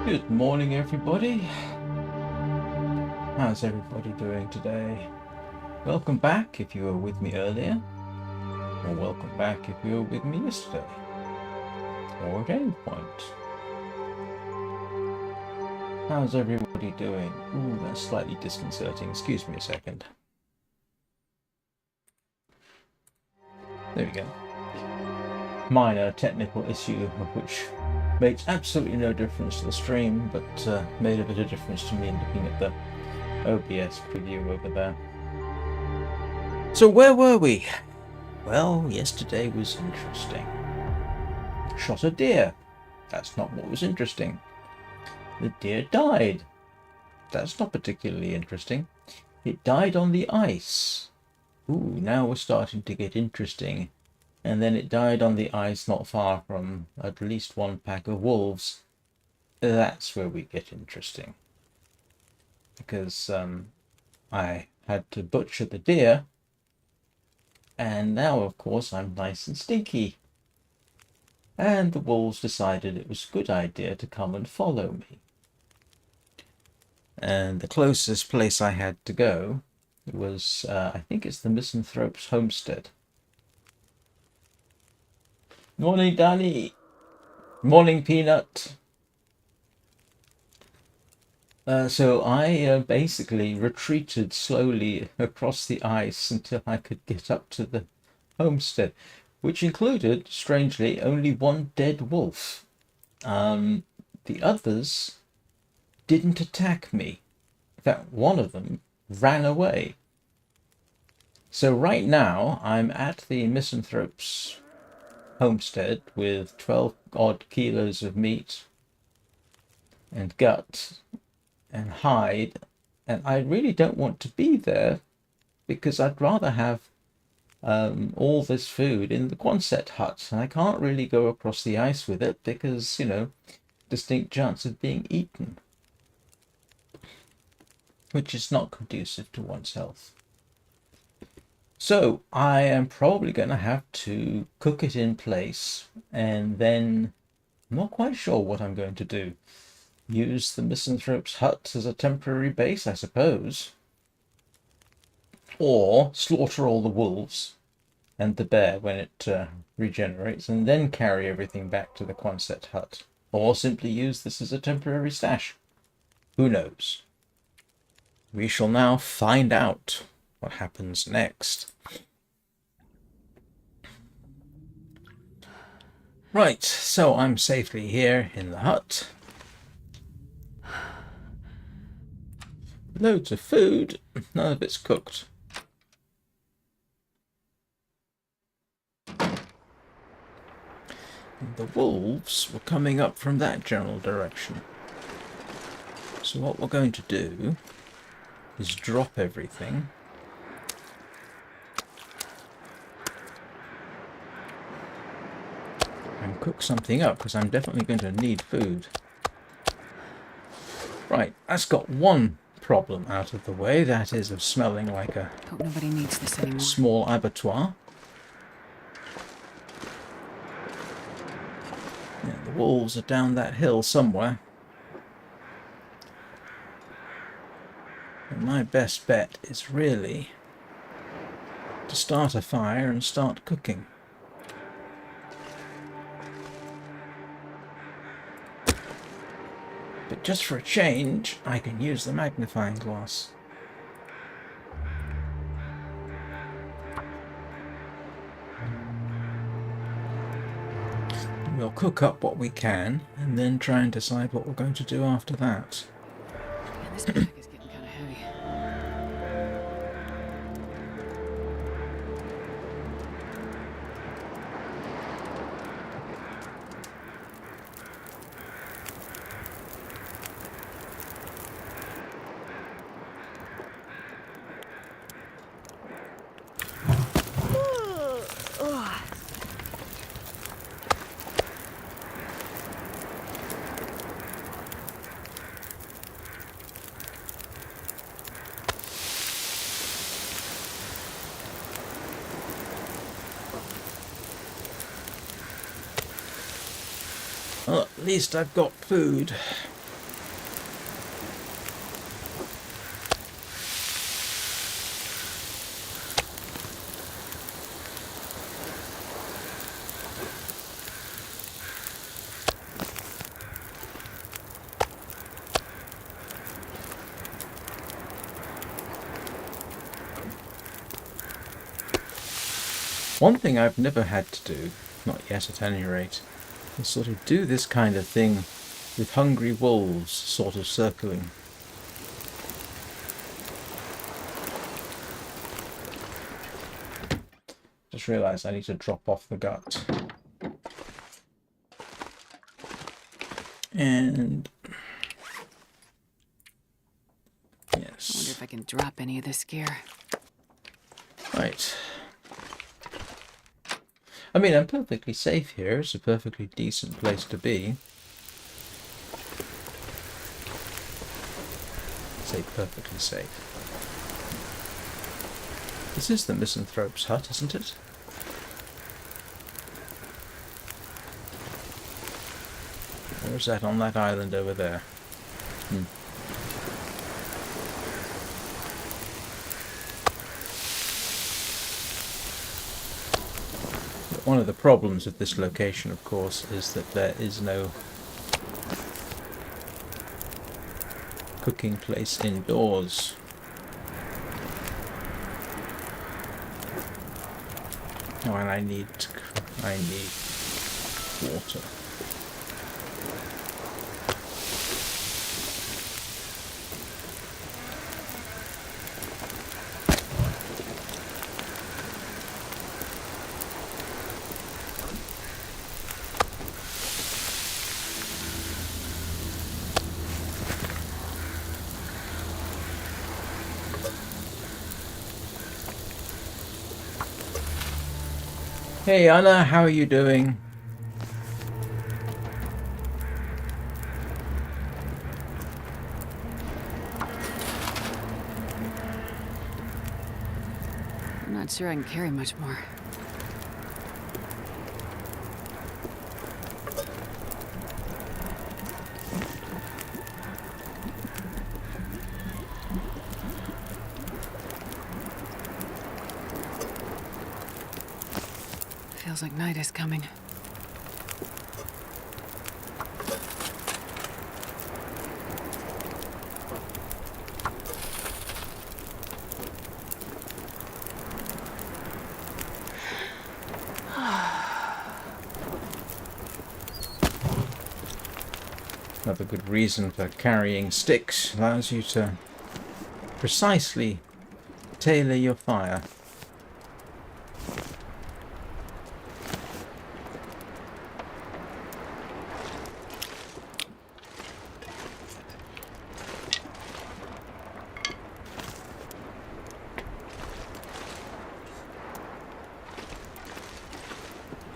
Good morning, everybody. How's everybody doing today? Welcome back if you were with me earlier, or welcome back if you were with me yesterday, or at any point. How's everybody doing? Ooh, that's slightly disconcerting. Excuse me a second. There we go. Minor technical issue, which makes absolutely no difference to the stream, but made a bit of difference to me in looking at the OBS preview over there. So where were we? Well, yesterday was interesting. Shot a deer. That's not what was interesting. The deer died. That's not particularly interesting. It died on the ice. Ooh, now we're starting to get interesting. And then it died on the ice not far from at least one pack of wolves. That's where we get interesting. Because I had to butcher the deer. And now, of course, I'm nice and stinky. And the wolves decided it was a good idea to come and follow me. And the closest place I had to go was, I think it's the Misanthrope's Homestead. Morning, Danny. Morning, Peanut. So I basically retreated slowly across the ice until I could get up to the homestead, which included, strangely, only one dead wolf. The others didn't attack me. In fact, one of them ran away. So right now, I'm at the Misanthrope's homestead with 12 odd kilos of meat and gut and hide, and I really don't want to be there because I'd rather have all this food in the Quonset hut, and I can't really go across the ice with it because, you know, distinct chance of being eaten, which is not conducive to one's health. So I am probably going to have to cook it in place, and then I'm not quite sure what I'm going to do. Use the Misanthrope's hut as a temporary base, I suppose. Or slaughter all the wolves and the bear when it regenerates, and then carry everything back to the Quonset hut. Or simply use this as a temporary stash. Who knows? We shall now find out what happens next. Right, so I'm safely here in the hut. Loads of food, none of it's cooked. And the wolves were coming up from that general direction. So what we're going to do is drop everything. And cook something up, because I'm definitely going to need food. Right, that's got one problem out of the way. That is of smelling like a Hope nobody needs this anymore. small abattoir. Yeah, the wolves are down that hill somewhere. And my best bet is really to start a fire and start cooking. But just for a change, I can use the magnifying glass. We'll cook up what we can, and then try and decide what we're going to do after that. Man, this pack is getting kind of heavy. Well, at least I've got food. One thing I've never had to do, not yet at any rate, is sort of do this kind of thing with hungry wolves sort of circling. Just realised I need to drop off the gut. And yes. I wonder if I can drop any of this gear. Right. I mean, I'm perfectly safe here. It's a perfectly decent place to be. Say perfectly safe. This is the Misanthrope's hut, isn't it? Or is that on that island over there? One of the problems with this location, of course, is that there is no cooking place indoors. Oh, and I need water. Hey Anna, how are you doing? I'm not sure I can carry much more. Feels like night is coming. Another good reason for carrying sticks. Allows you to precisely tailor your fire.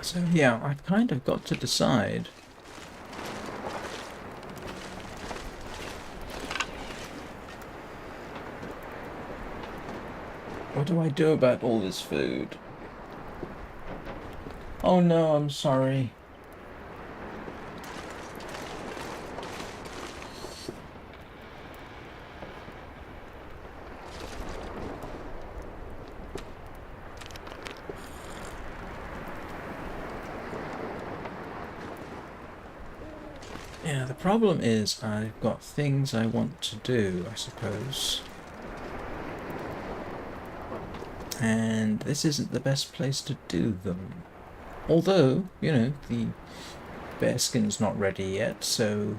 So yeah, I've kind of got to decide. What do I do about all this food? Oh no, I'm sorry. Yeah, the problem is I've got things I want to do, I suppose. And this isn't the best place to do them. Although, you know, the bearskin's not ready yet, so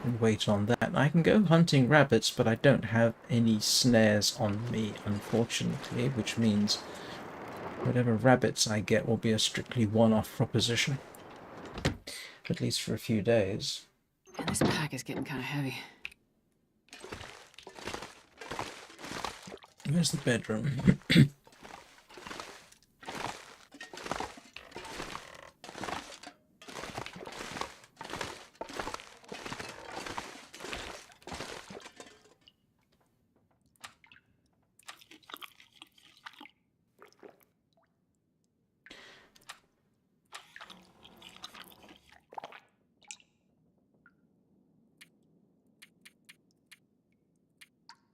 we'll wait on that. I can go hunting rabbits, but I don't have any snares on me, unfortunately, which means whatever rabbits I get will be a strictly one-off proposition. At least for a few days. And this pack is getting kind of heavy. Where's the bedroom?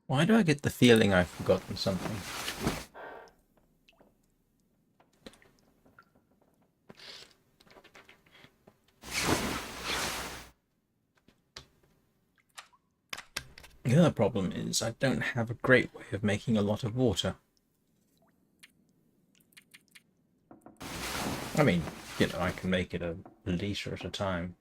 Why do I get the feeling I've forgotten something? The other problem is I don't have a great way of making a lot of water. I mean, you know, I can make it a liter at a time.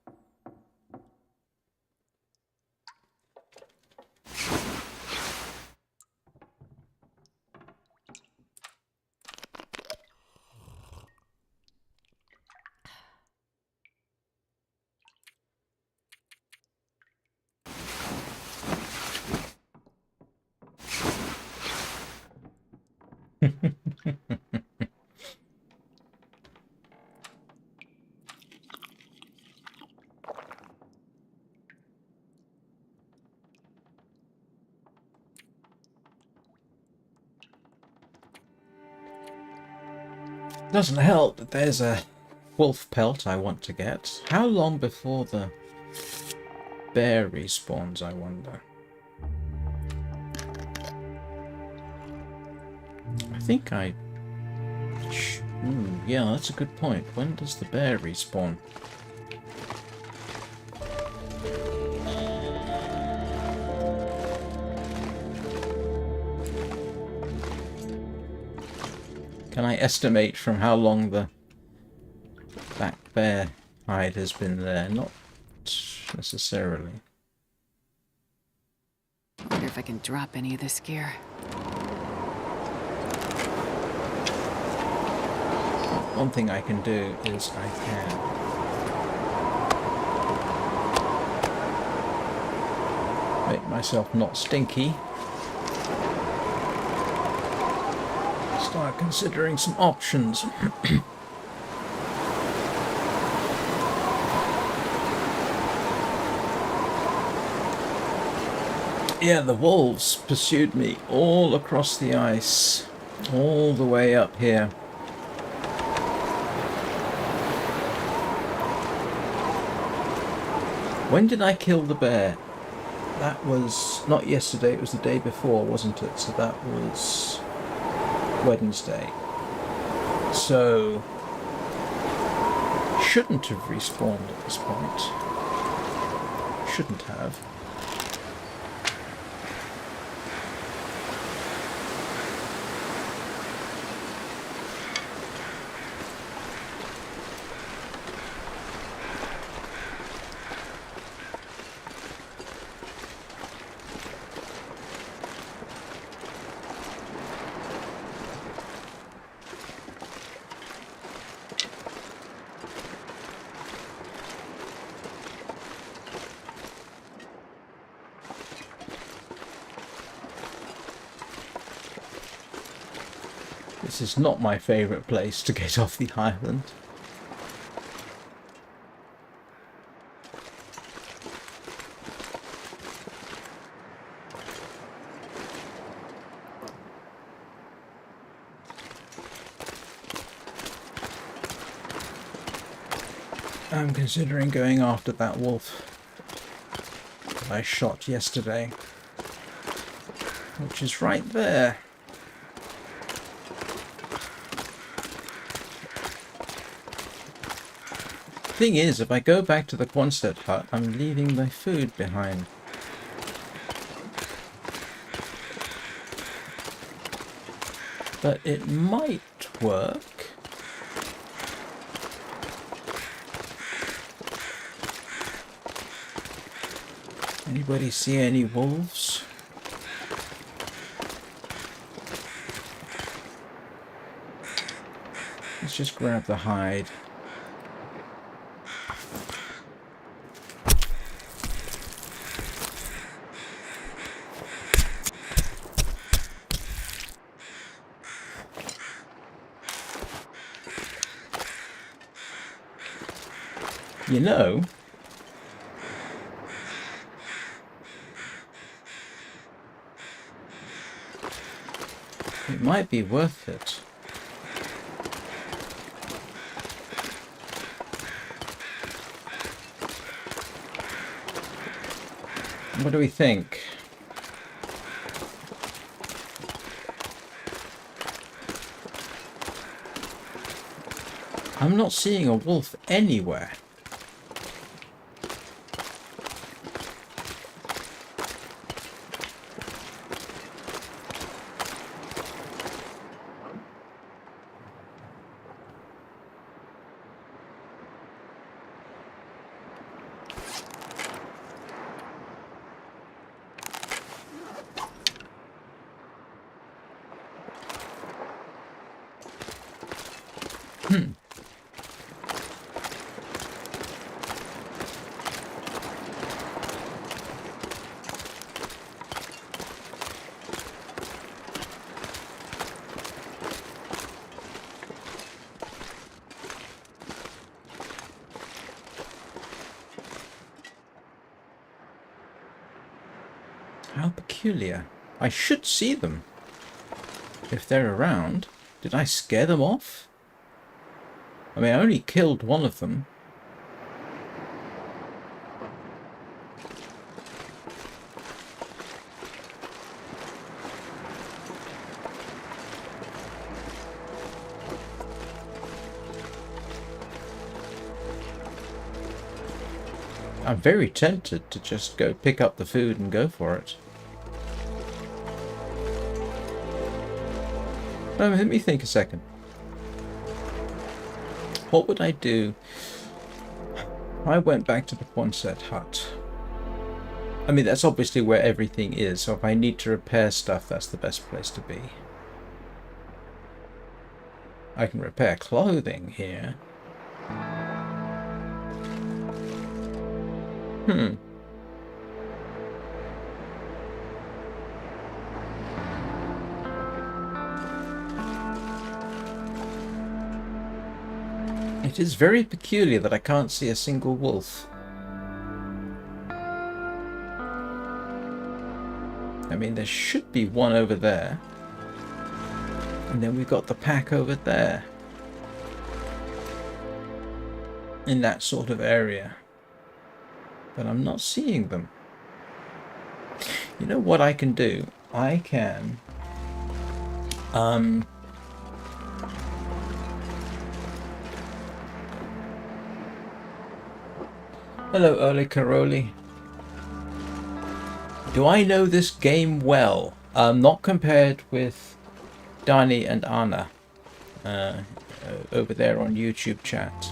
Doesn't help that there's a wolf pelt I want to get. How long before the bear respawns, I wonder? I think I... yeah, that's a good point. When does the bear respawn? Can I estimate from how long the black bear hide has been there? Not necessarily. I wonder if I can drop any of this gear. One thing I can do is I can make myself not stinky. Start considering some options. Yeah, the wolves pursued me all across the ice, all the way up here. When did I kill the bear? That was not yesterday, it was the day before, wasn't it? So that was Wednesday. So shouldn't have respawned at this point. Shouldn't have. This is not my favourite place to get off the island. I'm considering going after that wolf that I shot yesterday, which is right there. Thing is, if I go back to the Homestead hut, I'm leaving my food behind. But it might work. Anybody see any wolves? Let's just grab the hide. You know, it might be worth it. What do we think? I'm not seeing a wolf anywhere. How peculiar. I should see them. If they're around. Did I scare them off? I mean, I only killed one of them. I'm very tempted to just go pick up the food and go for it. Let me think a second. What would I do if I went back to the Homestead hut? I mean, that's obviously where everything is, so if I need to repair stuff, that's the best place to be. I can repair clothing here. It is very peculiar that I can't see a single wolf. I mean, there should be one over there. And then we've got the pack over there. In that sort of area. But I'm not seeing them. You know what I can do? I can... Hello, Ole Caroli. Do I know this game well? Not compared with Dani and Anna over there on YouTube chat.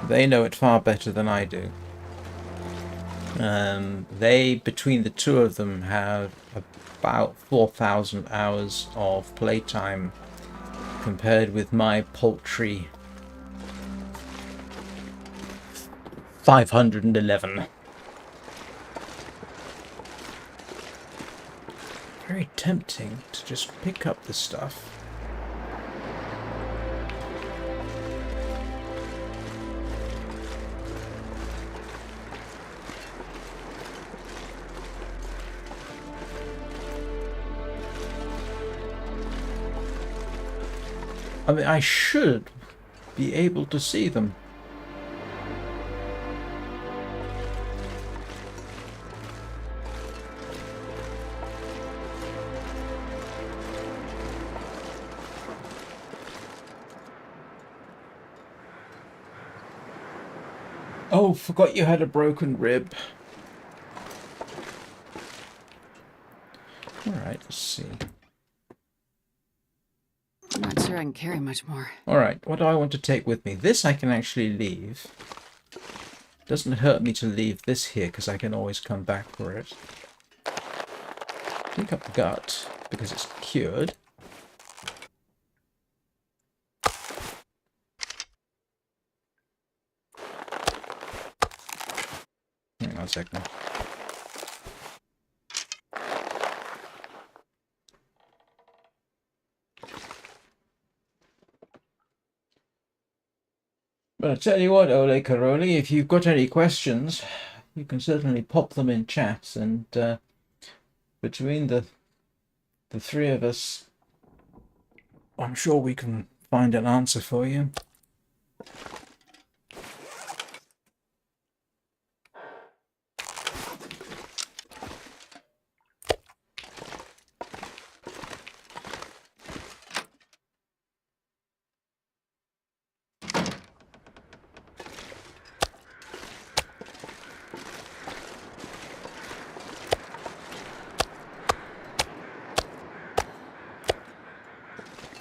They know it far better than I do. They, between the two of them, have about 4,000 hours of playtime compared with my paltry 511. Very tempting to just pick up the stuff. I mean, I should be able to see them. Oh, forgot you had a broken rib. Alright, let's see. I'm not sure I can carry much more. Alright, what do I want to take with me? This I can actually leave. Doesn't hurt me to leave this here, because I can always come back for it. Pick up the gut, because it's cured. Hang on a second. But I tell you what, Ole Caroli, if you've got any questions, you can certainly pop them in chat, and between the three of us, I'm sure we can find an answer for you.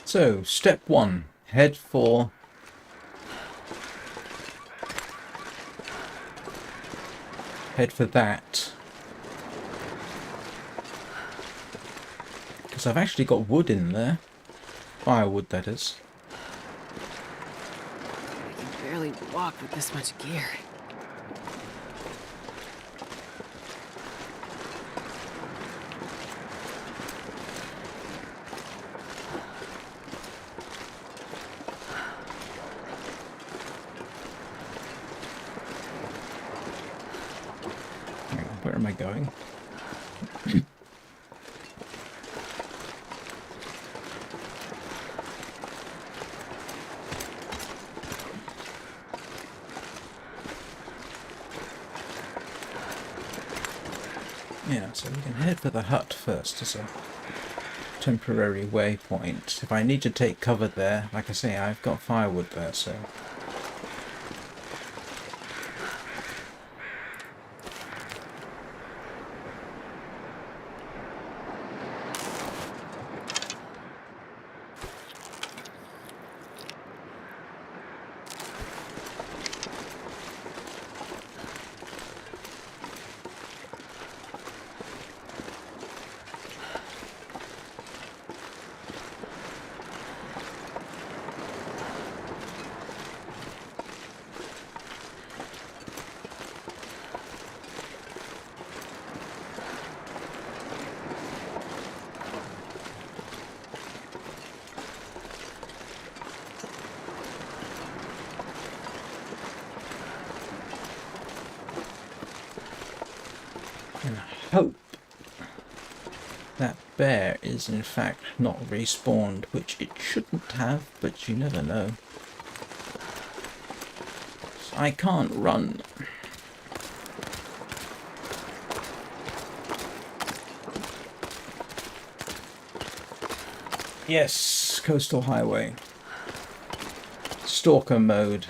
So, step one, head for that. Because I've actually got wood in there. Firewood, that is. I can barely walk with this much gear. Where am I going? Yeah, so we can head for the hut first as a temporary waypoint. If I need to take cover there, like I say, I've got firewood there, so... And I hope that bear is in fact not respawned, which it shouldn't have, but you never know. So I can't run. Yes, coastal highway. Stalker mode.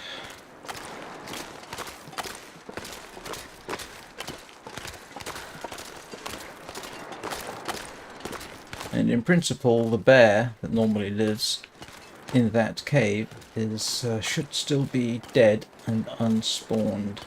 And in principle, the bear that normally lives in that cave is should still be dead and unspawned.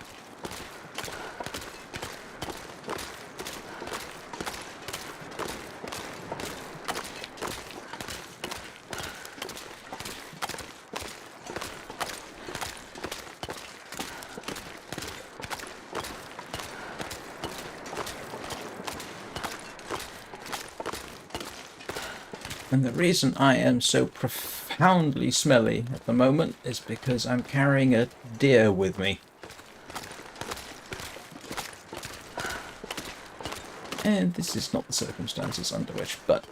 And the reason I am so profoundly smelly at the moment is because I'm carrying a deer with me. And this is not the circumstances under which, but...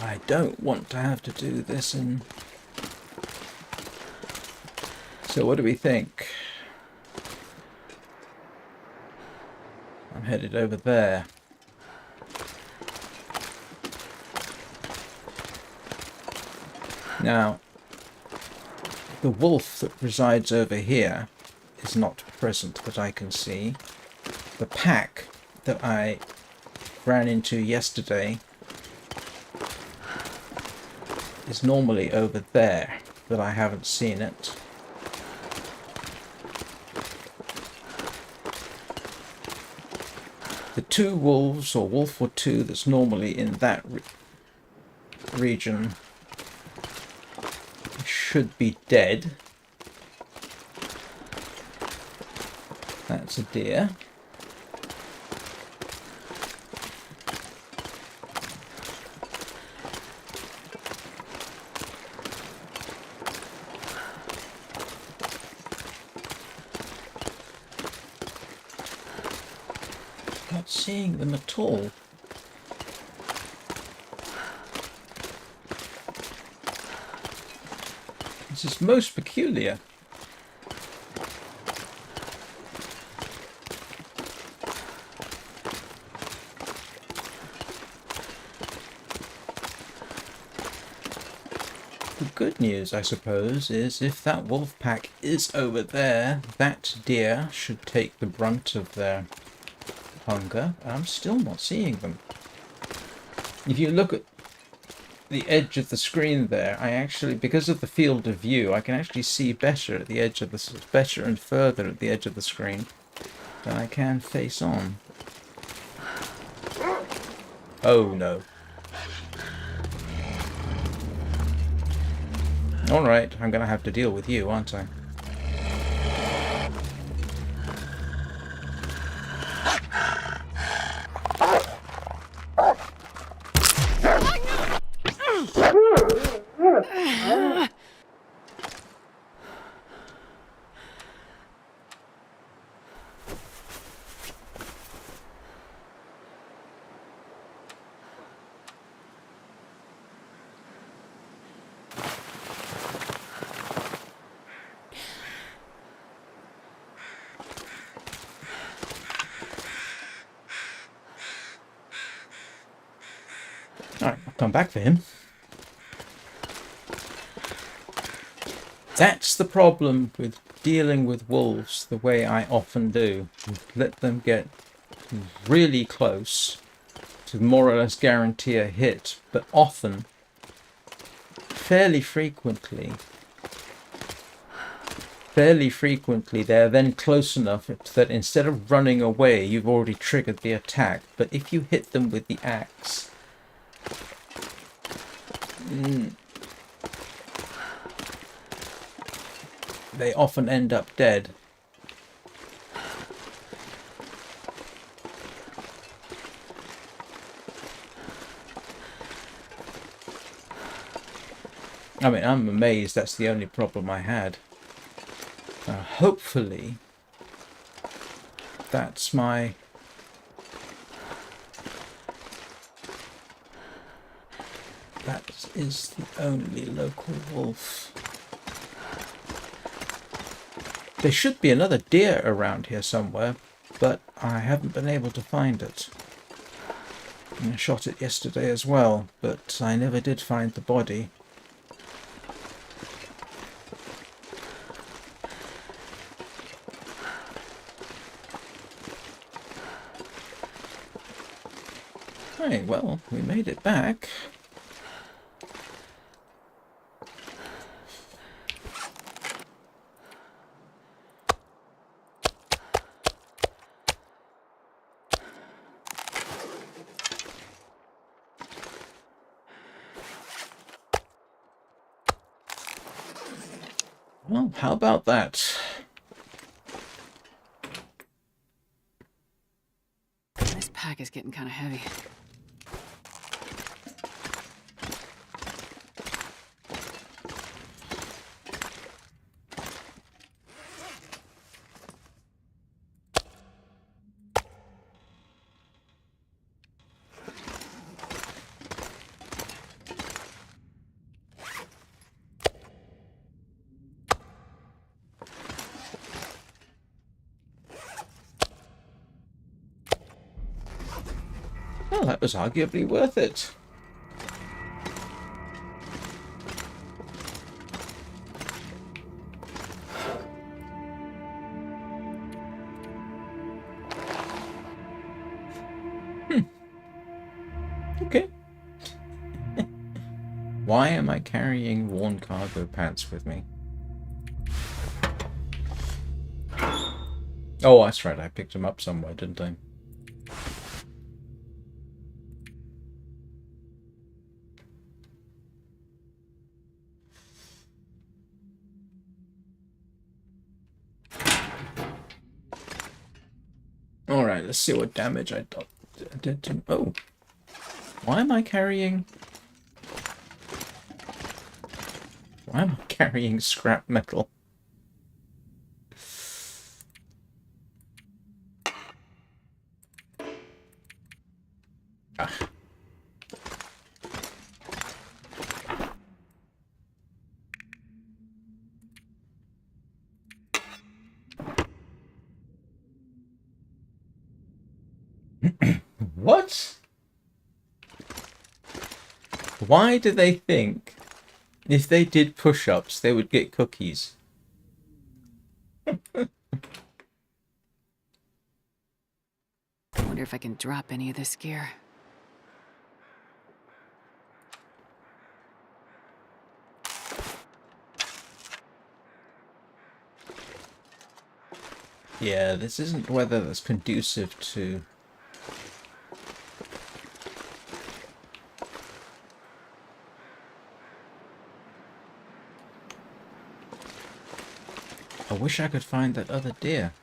I don't want to have to do this in... So what do we think? I'm headed over there. Now, the wolf that resides over here is not present that I can see. The pack that I ran into yesterday is normally over there, but I haven't seen it. The two wolves, or wolf or two, that's normally in that region should be dead. That's a deer. Not seeing them at all. This is most peculiar. The good news, I suppose, is if that wolf pack is over there, that deer should take the brunt of their hunger. I'm still not seeing them. If you look at the edge of the screen there, I actually, because of the field of view, I can actually see better at the edge of the, better and further at the edge of the screen than I can face on. Oh no. Alright, I'm gonna have to deal with you, aren't I? Alright, I'll come back for him. That's the problem with dealing with wolves the way I often do. Let them get really close to more or less guarantee a hit, but often, fairly frequently, they're then close enough that instead of running away, you've already triggered the attack. But if you hit them with the axe, they often end up dead. I mean, I'm amazed that's the only problem I had. Hopefully, that's my... That is the only local wolf. There should be another deer around here somewhere, but I haven't been able to find it. I shot it yesterday as well, but I never did find the body. Hey, well, we made it back. Well, how about that? This pack is getting kind of heavy. Well, that was arguably worth it. Okay. Why am I carrying worn cargo pants with me? Oh, that's right. I picked them up somewhere, didn't I? Alright, let's see what damage I did to... Oh. Why am I carrying... Why am I carrying scrap metal? Ah. What? Why do they think if they did push-ups they would get cookies? I wonder if I can drop any of this gear. Yeah, this isn't weather that's conducive to... I wish I could find that other deer.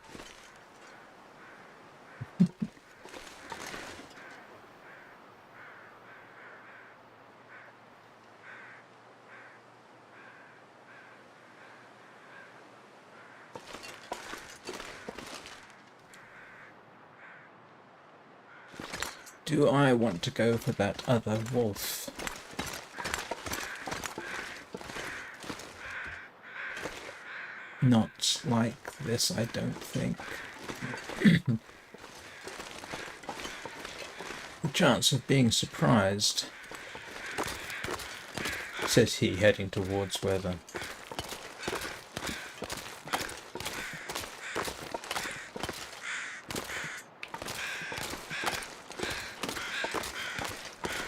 Do I want to go for that other wolf? Not like this, I don't think. The chance of being surprised Says he, heading towards where the...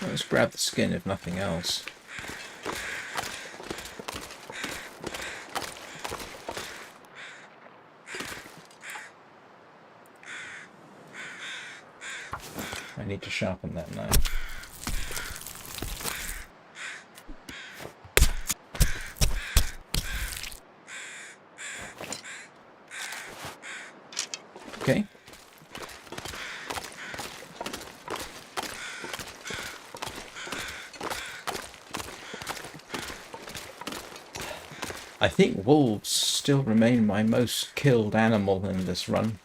Let's grab the skin if nothing else. I need to sharpen that knife. Okay. I think wolves still remain my most killed animal in this run.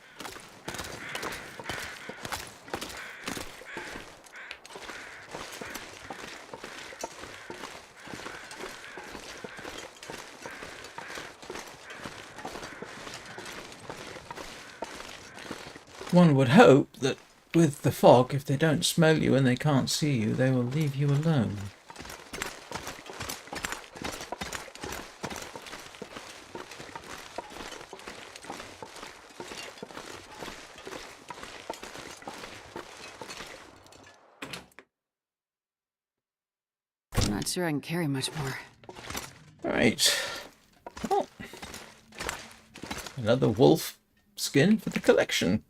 One would hope that with the fog, if they don't smell you and they can't see you, they will leave you alone. I'm not sure I can carry much more. Right. Well, another wolf skin for the collection.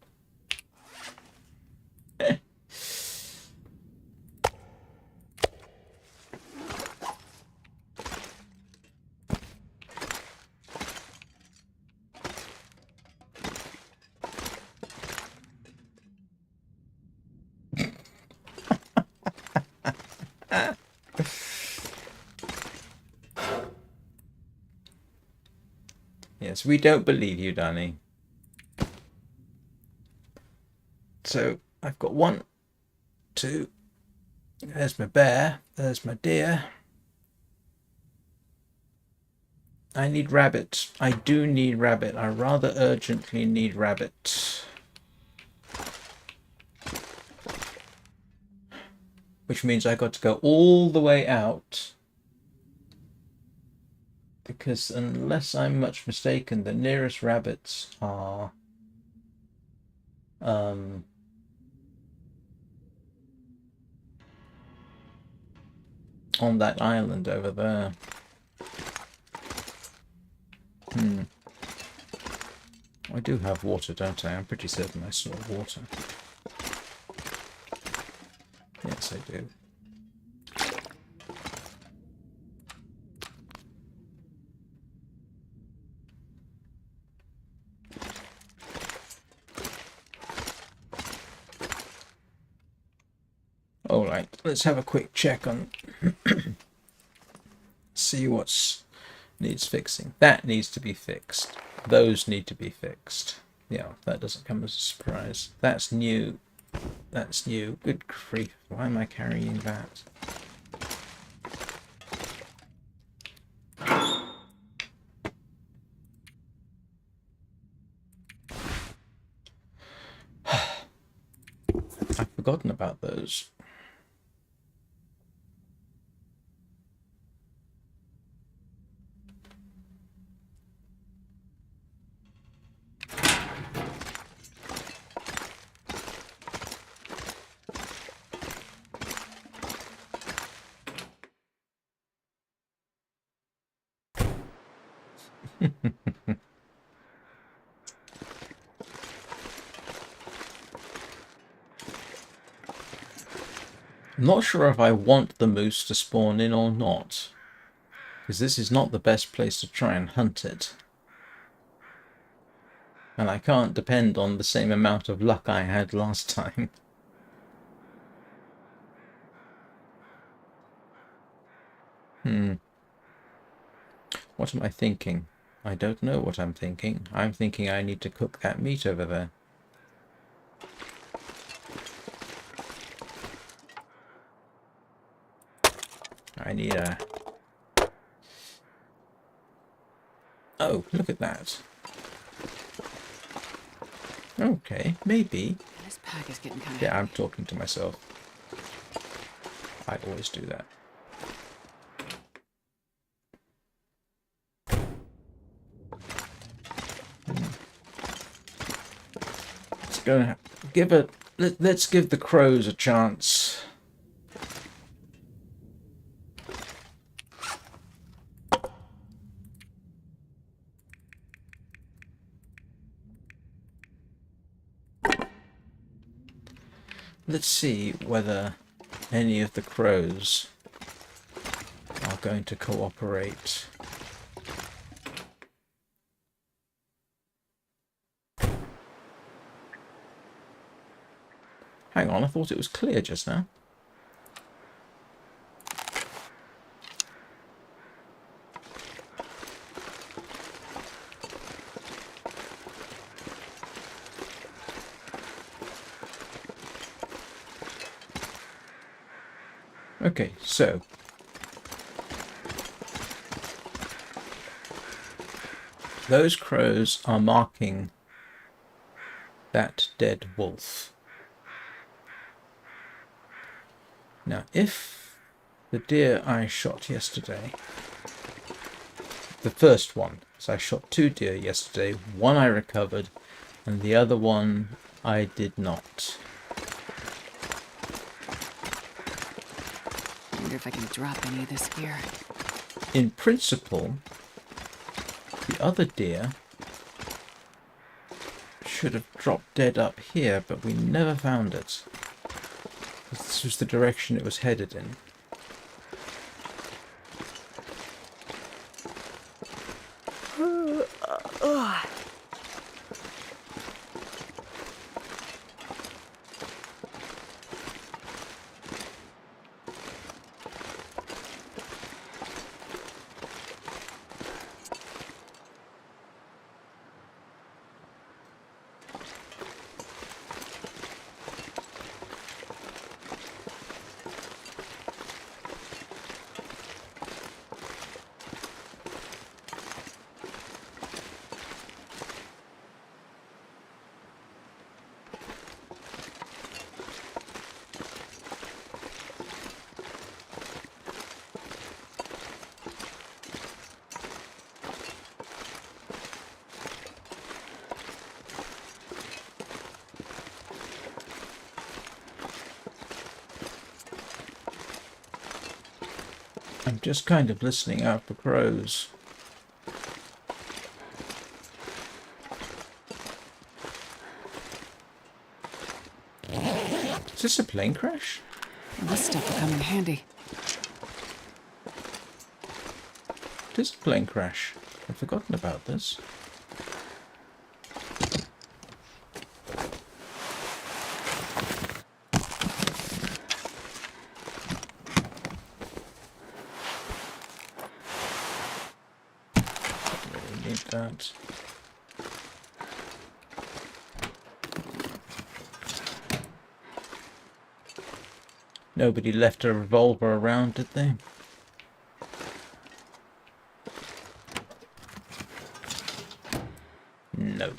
Yes, we don't believe you, Danny. So, I've got 1, 2. There's my bear. There's my deer. I need rabbit. I do need rabbit. I rather urgently need rabbit. Which means I got to go all the way out. Because unless I'm much mistaken, the nearest rabbits are on that island over there. I do have water, don't I? I'm pretty certain I saw water. Yes, I do. All right, let's have a quick check on see what's needs fixing. That needs to be fixed. Those need to be fixed. Yeah, that doesn't come as a surprise. That's new. That's new. Good grief. Why am I carrying that? I've forgotten about those. I'm not sure if I want the moose to spawn in or not, because this is not the best place to try and hunt it. And I can't depend on the same amount of luck I had last time. What am I thinking? I don't know what I'm thinking. I'm thinking I need to cook that meat over there. I need a... Oh, look at that. Okay, maybe. This pack is getting kind of Yeah, heavy. I'm talking to myself. I always do that. gonna give it. Let's give the crows a chance. Let's see whether any of the crows are going to cooperate. Hang on, I thought it was clear just now. Okay, so those crows are marking that dead wolf. Now, if the deer I shot yesterday, the first one, so I shot 2 deer yesterday, one I recovered, and the other one I did not. I wonder if I can drop any of this gear. In principle, the other deer should have dropped dead up here, but we never found it. This was the direction it was headed in. I'm just kind of listening out for crows. Is this a plane crash? This stuff will come in handy. It is a plane crash. I've forgotten about this. Really need that. Nobody left a revolver around, did they? No.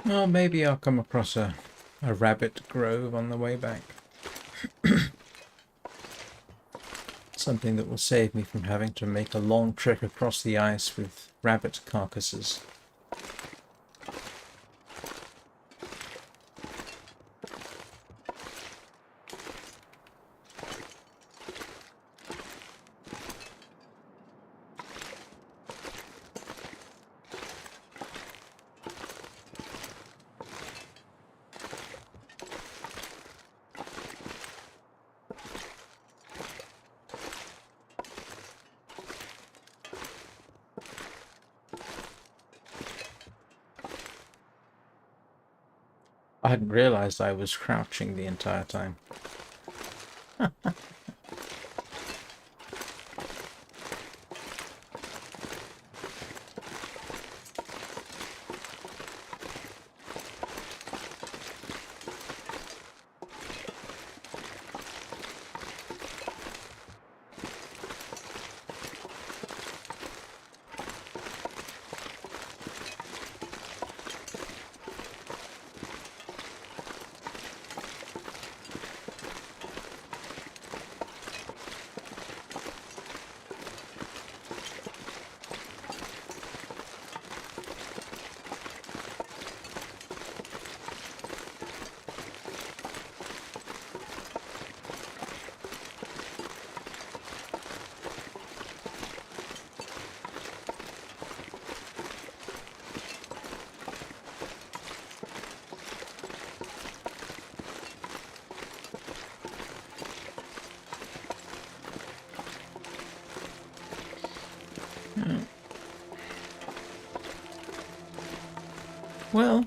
Well, maybe I'll come across a rabbit grove on the way back. Something that will save me from having to make a long trek across the ice with rabbit carcasses. I hadn't realised I was crouching the entire time. Well,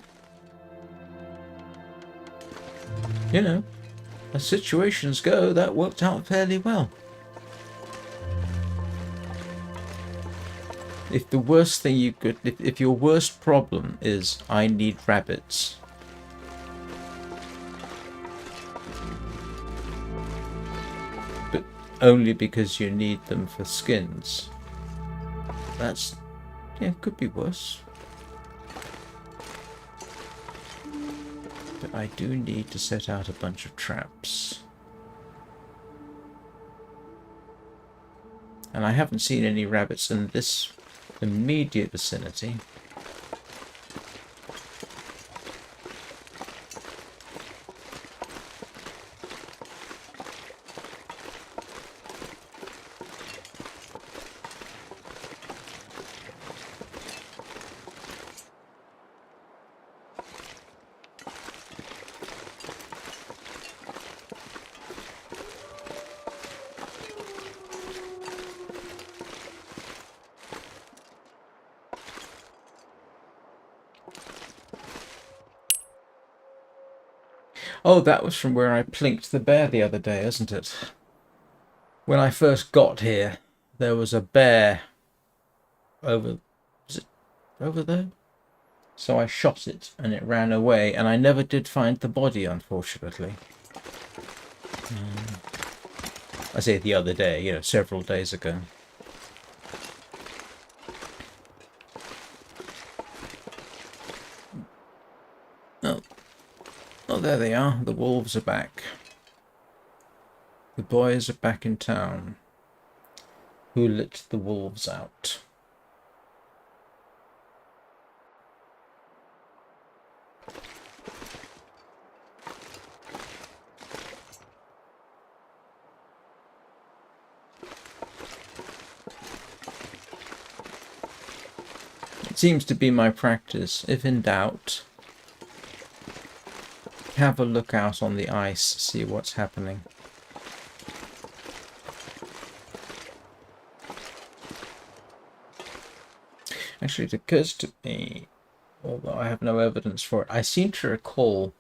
you know, as situations go, that worked out fairly well. If the worst thing you could, if your worst problem is I need rabbits, but only because you need them for skins, that's, yeah, could be worse. But I do need to set out a bunch of traps. And I haven't seen any rabbits in this immediate vicinity. Oh, that was from where I plinked the bear the other day, isn't it? When I first got here, there was a bear over... Was it over there? So I shot it, and it ran away, and I never did find the body, unfortunately. I say the other day, you know, several days ago. Oh, there they are. The wolves are back. The boys are back in town. Who let the wolves out? It seems to be my practice. If in doubt, have a look out on the ice, see what's happening. Actually, it occurs to me, although I have no evidence for it, I seem to recall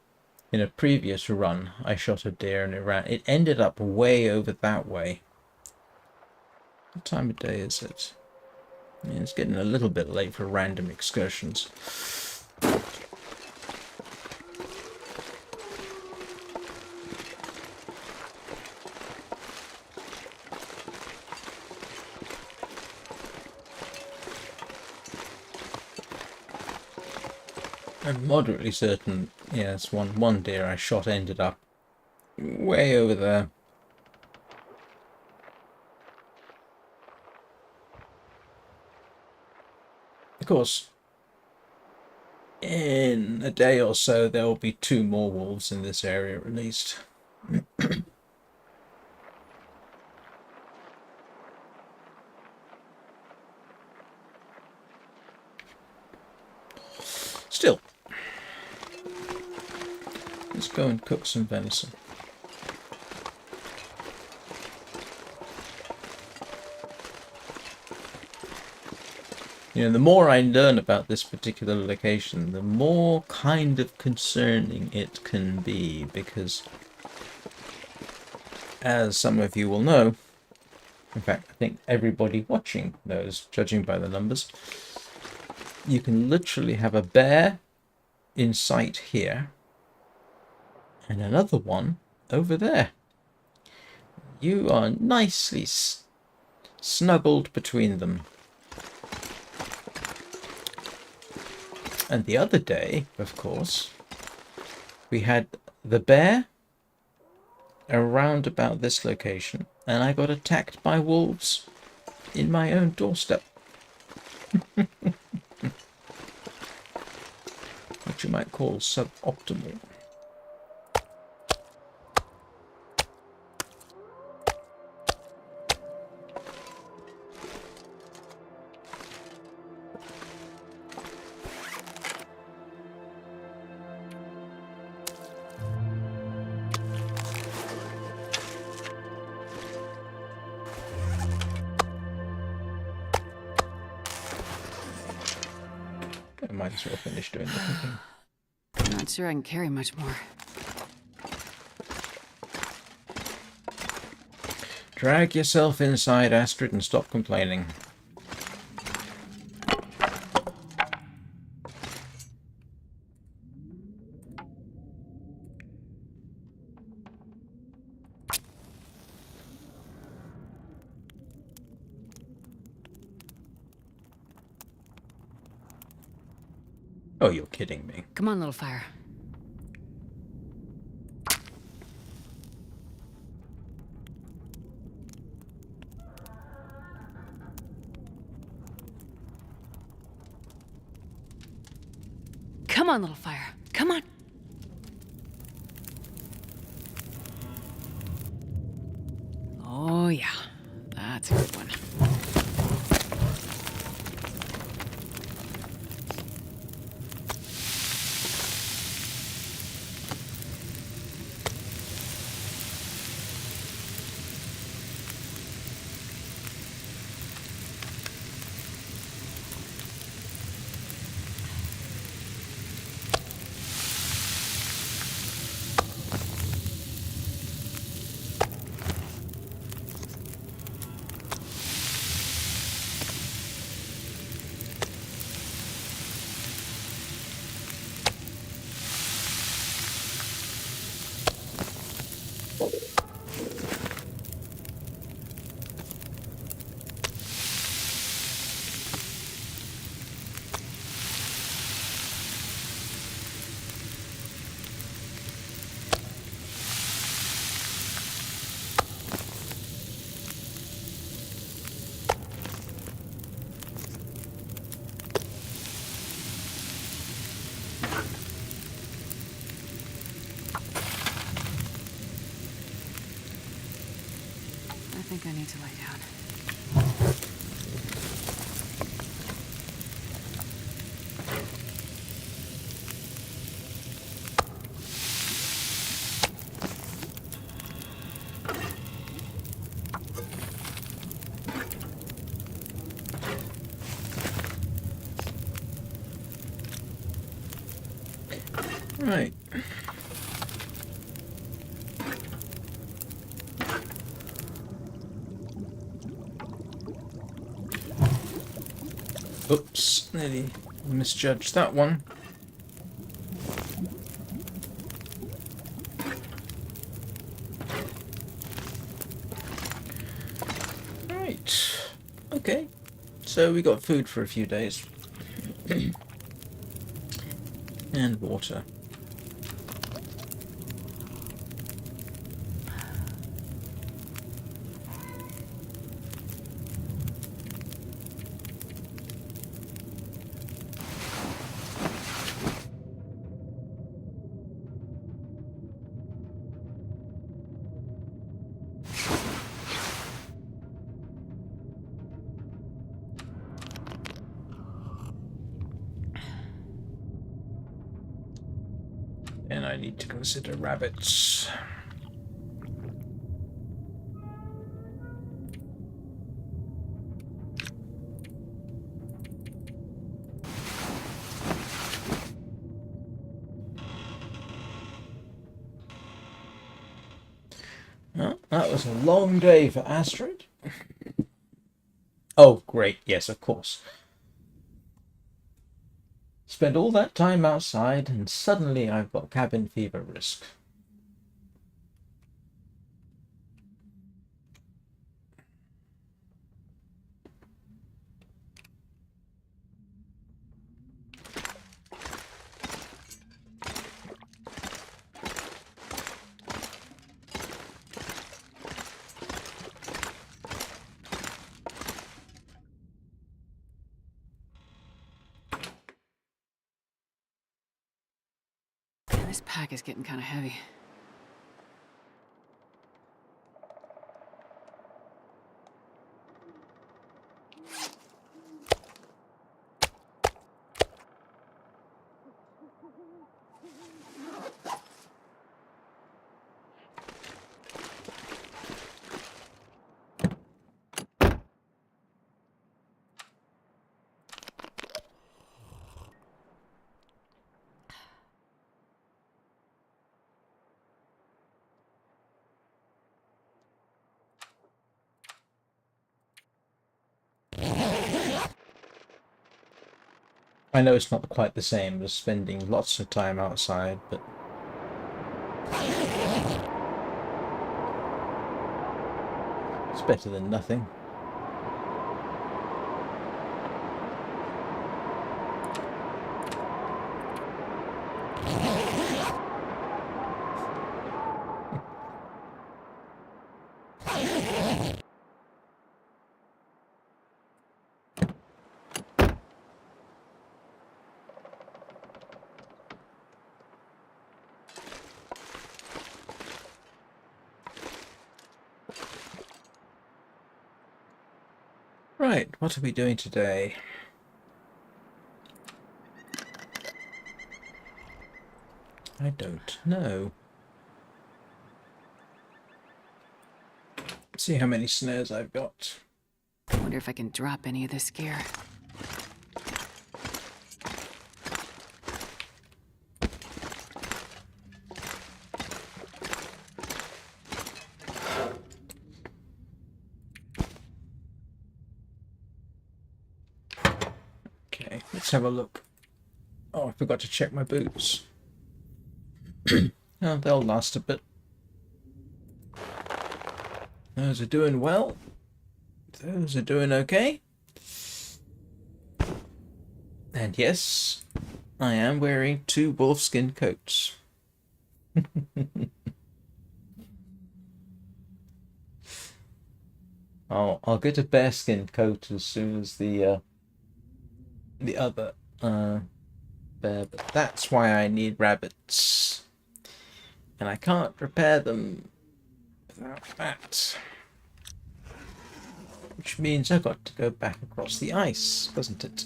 in a previous run I shot a deer and it ended up way over that way. What time of day is it? Yeah, it's getting a little bit late for random excursions. I'm moderately certain, yes, one deer I shot ended up way over there. Of course, in a day or so there will be 2 more wolves in this area at least. Still, let's go and cook some venison. You know, the more I learn about this particular location, the more kind of concerning it can be, because as some of you will know, in fact, I think everybody watching knows, judging by the numbers, you can literally have a bear in sight here and another one over there. You are nicely snuggled between them. And the other day, of course, we had the bear around about this location, and I got attacked by wolves in my own doorstep. What you might call suboptimal. I might as well finish doing the cooking. I'm not sure I can carry much more. Drag yourself inside, Astrid, and stop complaining. Oh, you're kidding me. Come on, little fire. Come on, little fire. Come on. Oh, yeah. That's a good one. I think I need to lie down. Right. Oops, nearly misjudged that one. Right. Okay. So we got food for a few days. And water. And I need to consider rabbits. Well, that was a long day for Astrid. Oh, great. Yes, of course. Spend all that time outside and suddenly I've got cabin fever risk. This pack is getting kind of heavy. I know it's not quite the same as spending lots of time outside, but it's better than nothing. Right, what are we doing today? I don't know. See how many snares I've got. I wonder if I can drop any of this gear. Okay, let's have a look. Oh, I forgot to check my boots. Oh, they'll last a bit. Those are doing well. Those are doing okay. And yes, I am wearing 2 wolfskin coats. I'll get a bearskin coat as soon as the other bear, but that's why I need rabbits. And I can't repair them without that. Which means I've got to go back across the ice, doesn't it?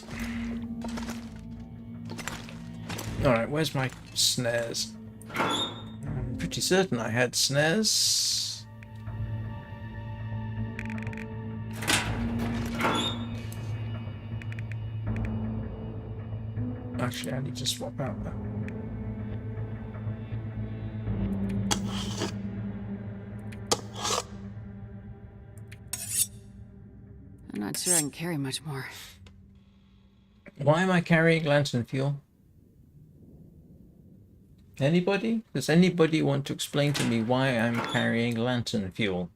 Alright, where's my snares? I'm pretty certain I had snares. Actually, I need to swap out that. I'm not sure I can carry much more. Why am I carrying lantern fuel? Anybody? Does anybody want to explain to me why I'm carrying lantern fuel?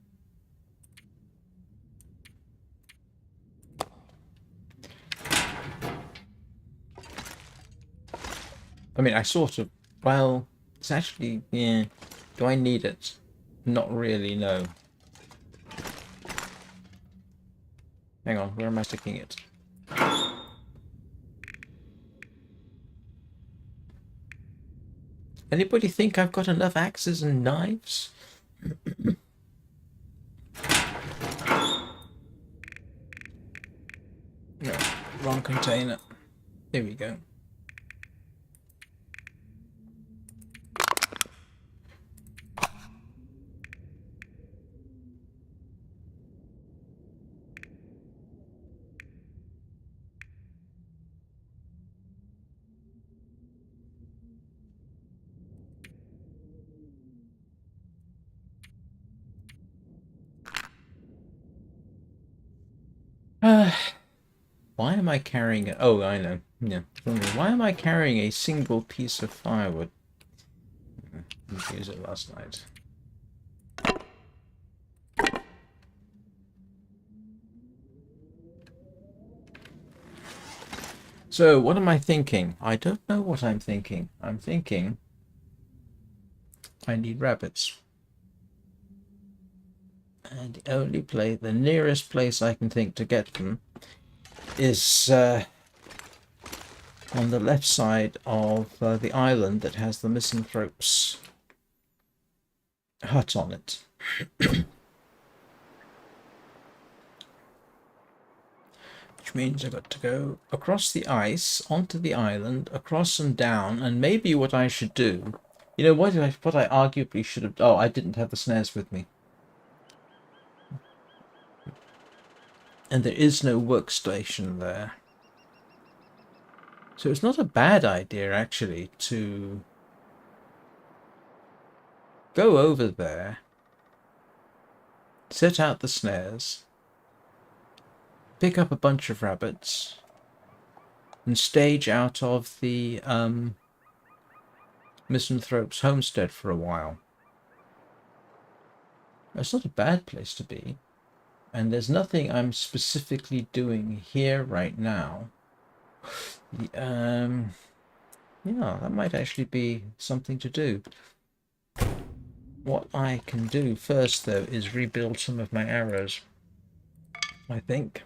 I mean, I sort of... Well, it's actually... Yeah. Do I need it? Not really, no. Hang on, where am I sticking it? Anybody think I've got enough axes and knives? No, wrong container. There we go. Why am I carrying it? Oh, I know. Yeah. Why am I carrying a single piece of firewood? I didn't use it last night. So, what am I thinking? I don't know what I'm thinking. I'm thinking I need rabbits. And the only place, the nearest place I can think to get them is on the left side of the island that has the Misanthrope's hut on it. Which means I've got to go across the ice, onto the island, across and down, and maybe what I should do... You know, what I arguably should have... Oh, I didn't have the snares with me. And there is no workstation there. So it's not a bad idea, actually, to go over there, set out the snares, pick up a bunch of rabbits, and stage out of the Misanthrope's homestead for a while. It's not a bad place to be. And there's nothing I'm specifically doing here right now. Yeah, that might actually be something to do. What I can do first, though, is rebuild some of my arrows, I think.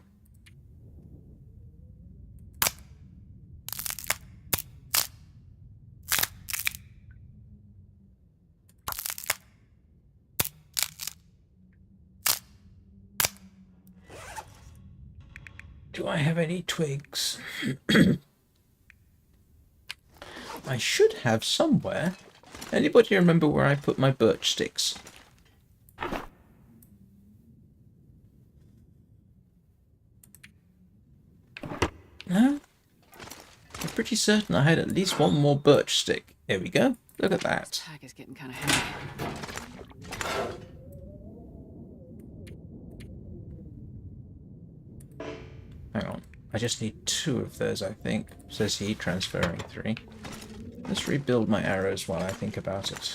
Do I have any twigs? I should have somewhere. Anybody remember where I put my birch sticks? No? I'm pretty certain I had at least one more birch stick. Here we go. Look at that. This tag is getting kind of heavy. Hang on. I just need 2 of those, I think. Says he, transferring 3. Let's rebuild my arrows while I think about it.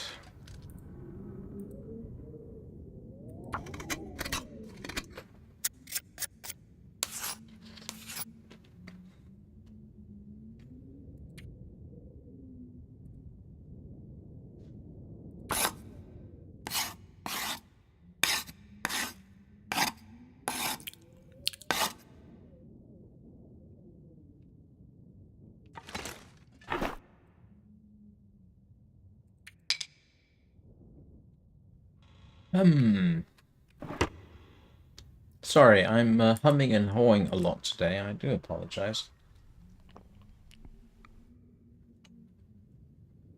Sorry, I'm humming and hawing a lot today. I do apologize.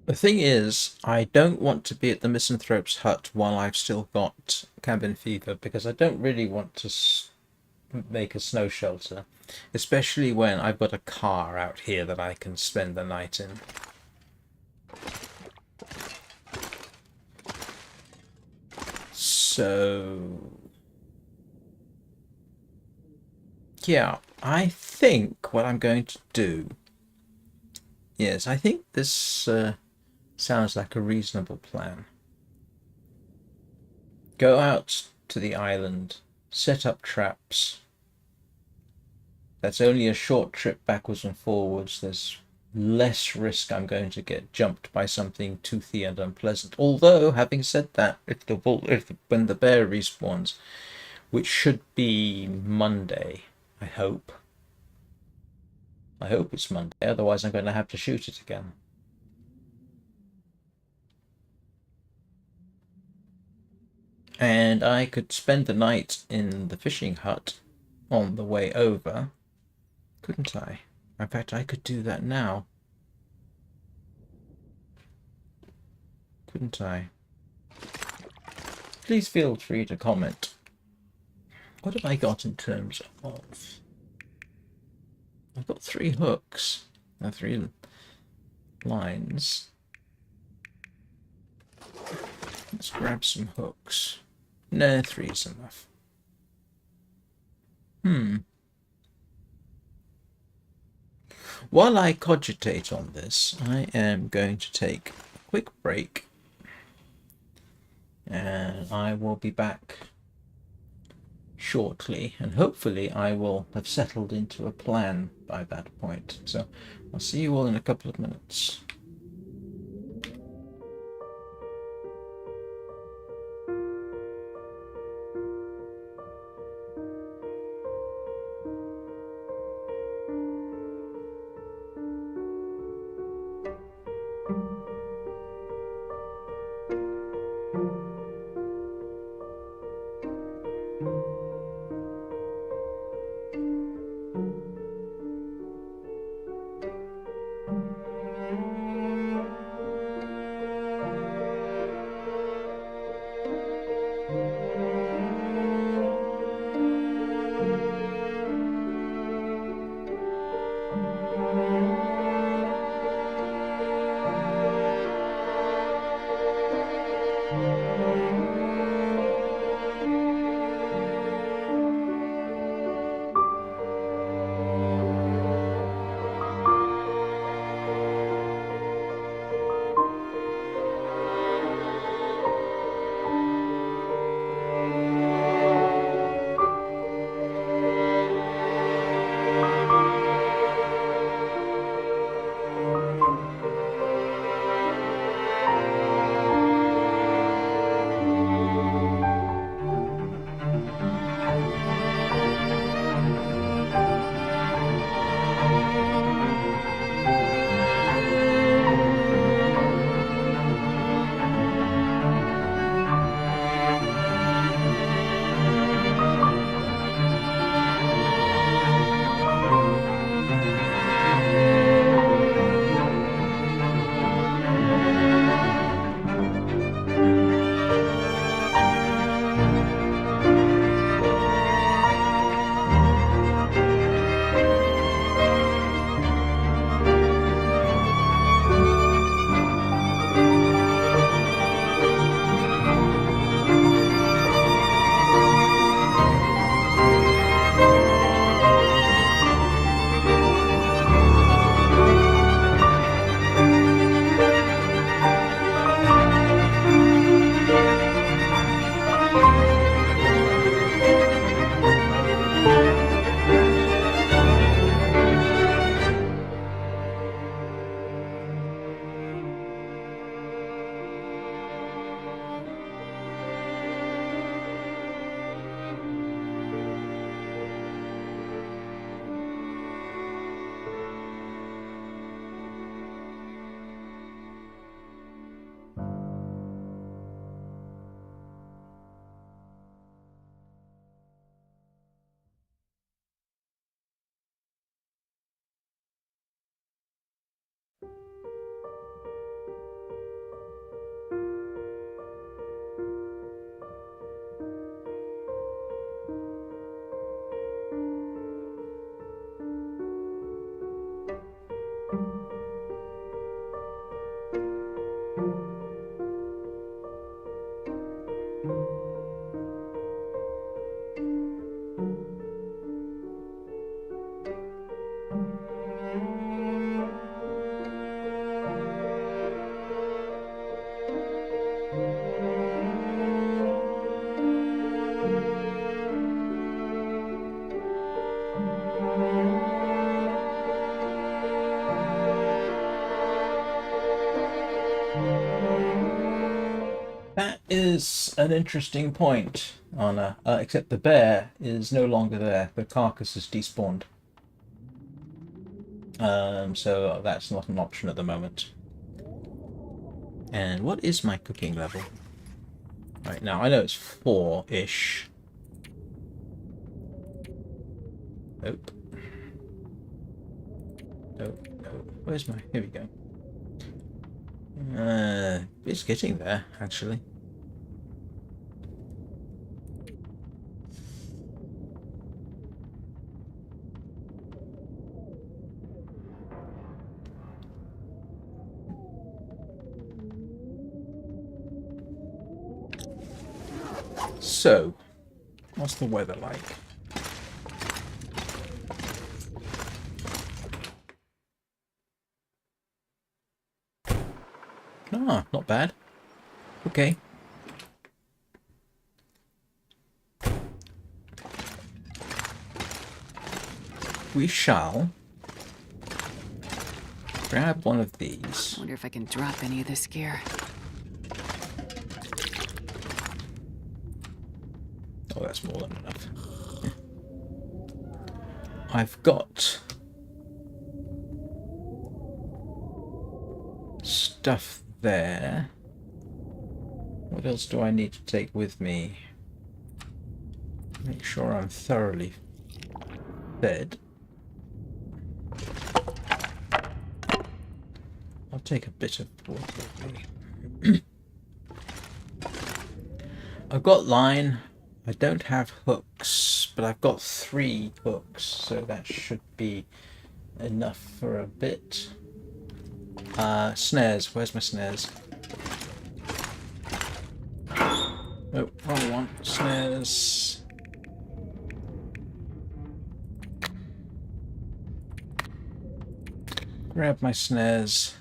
The thing is, I don't want to be at the Misanthrope's hut while I've still got cabin fever, because I don't really want to make a snow shelter, especially when I've got a car out here that I can spend the night in. So... yeah, I think what I'm going to do... Yes, I think this sounds like a reasonable plan. Go out to the island, set up traps. That's only a short trip backwards and forwards. There's less risk I'm going to get jumped by something toothy and unpleasant. Although, having said that, when the bear respawns, which should be Monday, I hope. I hope it's Monday, otherwise I'm going to have to shoot it again. And I could spend the night in the fishing hut on the way over, couldn't I? In fact, I could do that now. Couldn't I? Please feel free to comment. What have I got in terms of... I've got 3 hooks. 3 lines. Let's grab some hooks. No, 3 is enough. while I cogitate on this, I am going to take a quick break, and I will be back shortly, and hopefully I will have settled into a plan by that point. So I'll see you all in a couple of minutes. That is an interesting point, Anna. Except the bear is no longer there. The carcass is despawned. So that's not an option at the moment. And what is my cooking level? Right now, I know it's 4-ish. Nope. Nope. Nope. Where's my... Here we go. It's getting there, actually. So, what's the weather like? Ah, not bad. Okay. We shall grab one of these. Wonder if I can drop any of this gear. Oh, that's more than enough. I've got stuff there. What else do I need to take with me? Make sure I'm thoroughly fed. I'll take a bit of water with me. I've got line. I don't have hooks, but I've got 3 hooks, so that should be enough for a bit. Snares. Where's my snares? Oh, wrong one. Snares. Grab my snares.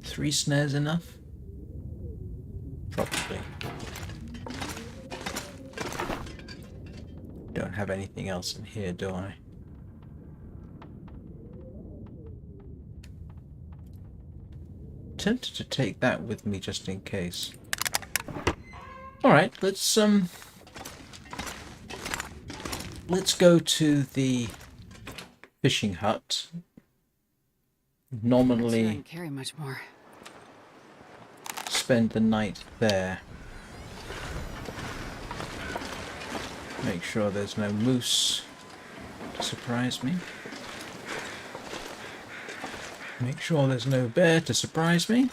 3 snares enough? Probably. Don't have anything else in here, do I? Tempted to take that with me just in case. Alright, let's go to the fishing hut. Nominally Not sure I can carry much more. spend the night there. Make sure there's no moose to surprise me. Make sure there's no bear to surprise me.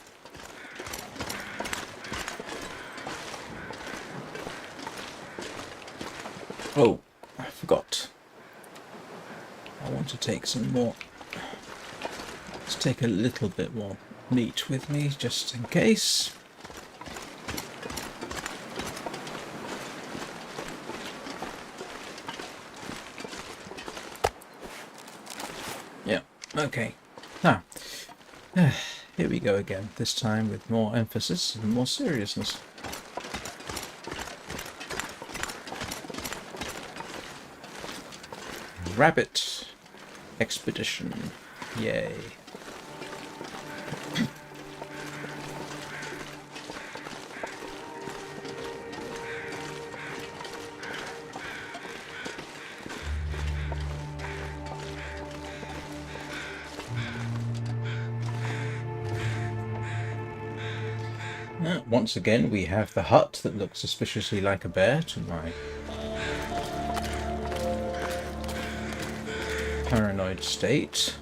Oh, I forgot. I want to take some more. Let's take a little bit more meat with me just in case. Yeah, okay. Now, here we go again, this time with more emphasis and more seriousness. Rabbit expedition. Yay. Once again, we have the hut that looks suspiciously like a bear to my paranoid state.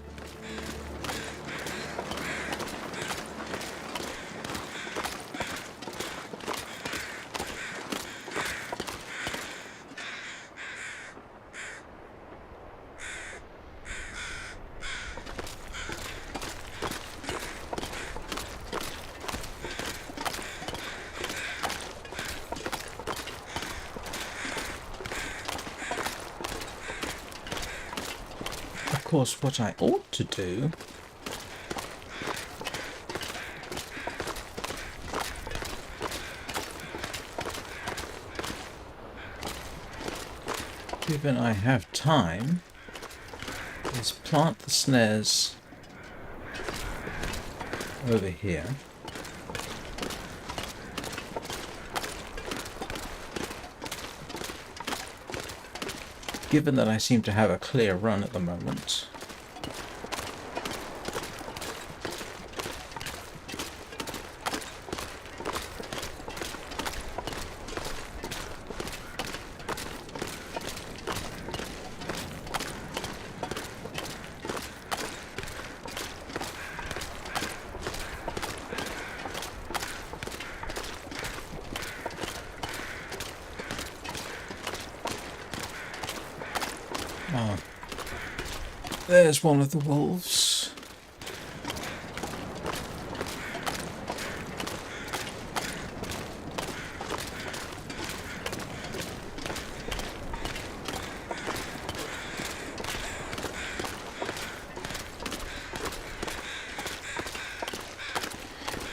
Of course, what I ought to do given I have time is plant the snares over here. Given that I seem to have a clear run at the moment. Oh, there's one of the wolves.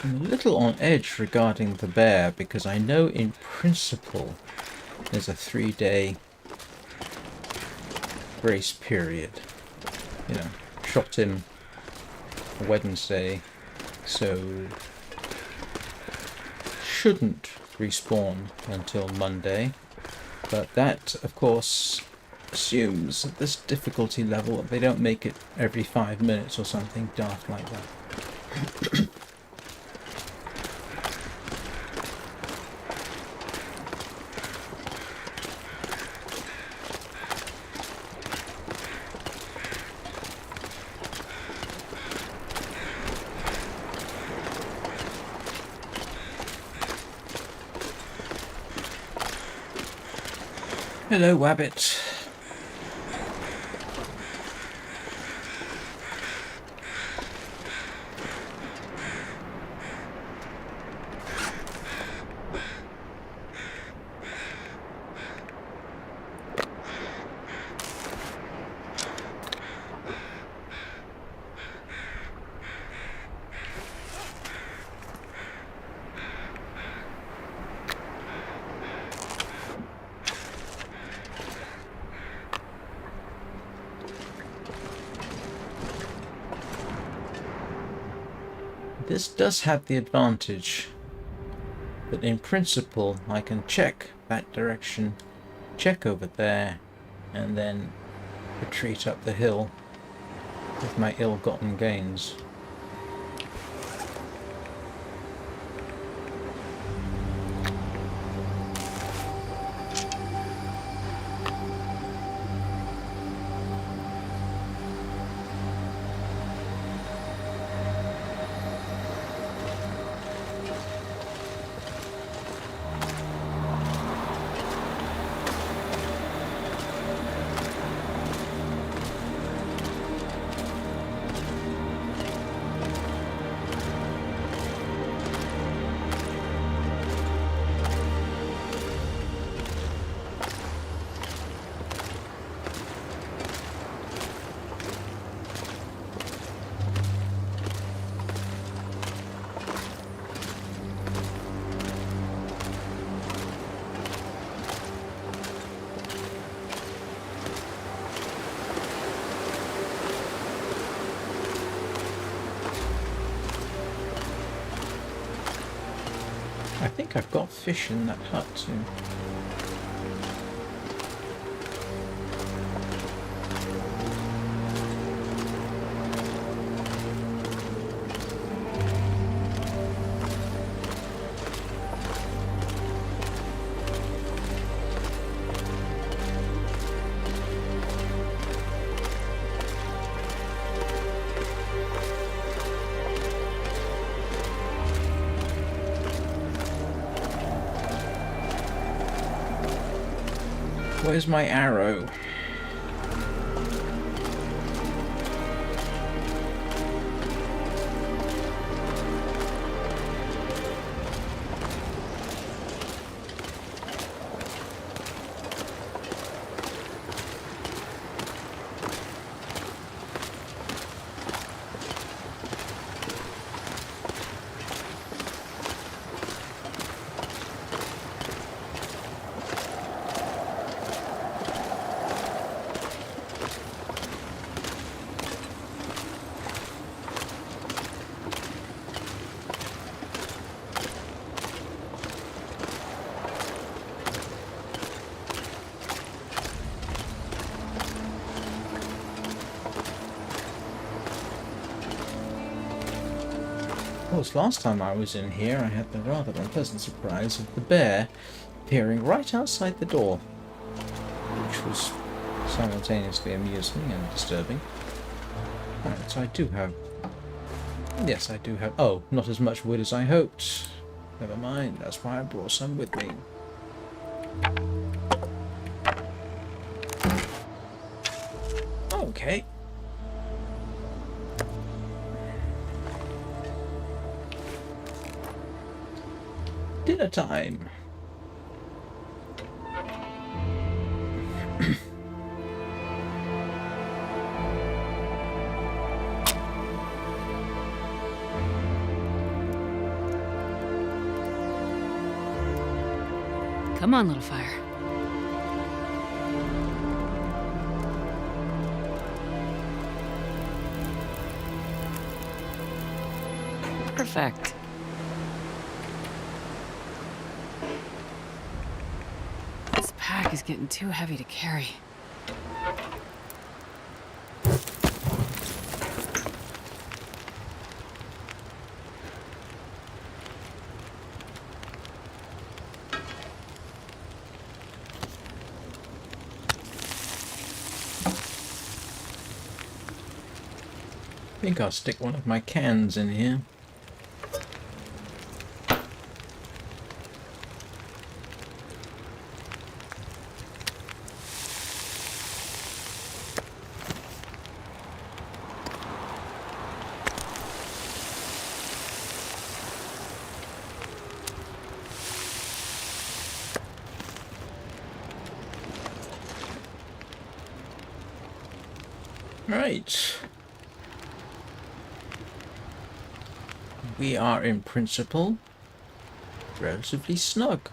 I'm a little on edge regarding the bear because I know in principle there's a 3-day grace period. You know, shot him Wednesday, so shouldn't respawn until Monday. But that, of course, assumes at this difficulty level that they don't make it every 5 minutes or something daft like that. Hello, Wabbit. This does have the advantage that in principle I can check that direction, check over there, and then retreat up the hill with my ill-gotten gains. I think I've got fish in that hut too. Where's my arrow? Of course, last time I was in here, I had the rather unpleasant surprise of the bear appearing right outside the door, which was simultaneously amusing and disturbing. Right, so I do have... Yes, I do have... Oh, not as much wood as I hoped. Never mind, that's why I brought some with me. Okay. Dinner time. Come on, little fire. Perfect. This pack is getting too heavy to carry. I think I'll stick one of my cans in here. Right. We are in principle relatively snug.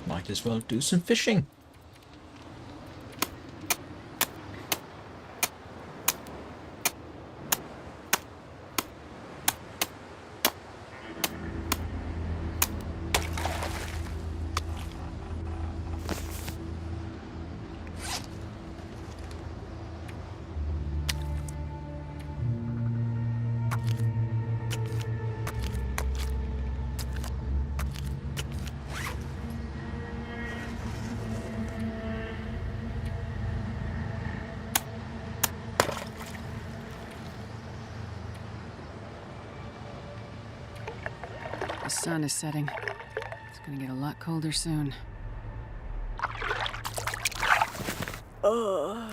Might as well do some fishing. The sun is setting. It's gonna get a lot colder soon. Oh,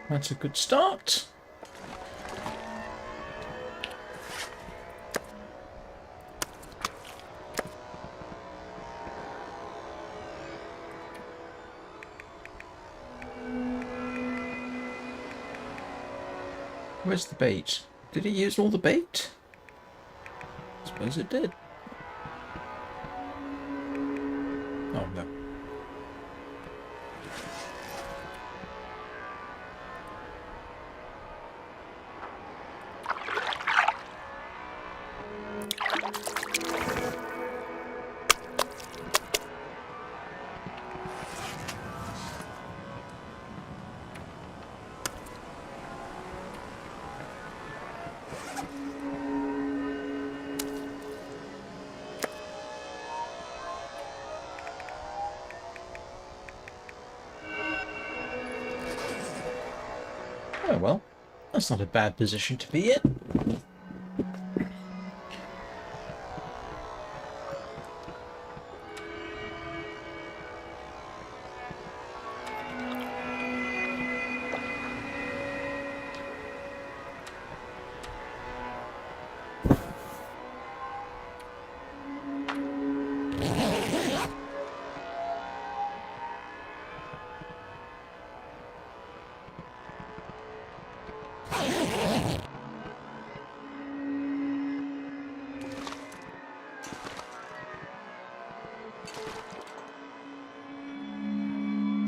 that's a good start. Where's the bait? Did he use all the bait? I suppose it did. Oh no. Oh well, that's not a bad position to be in.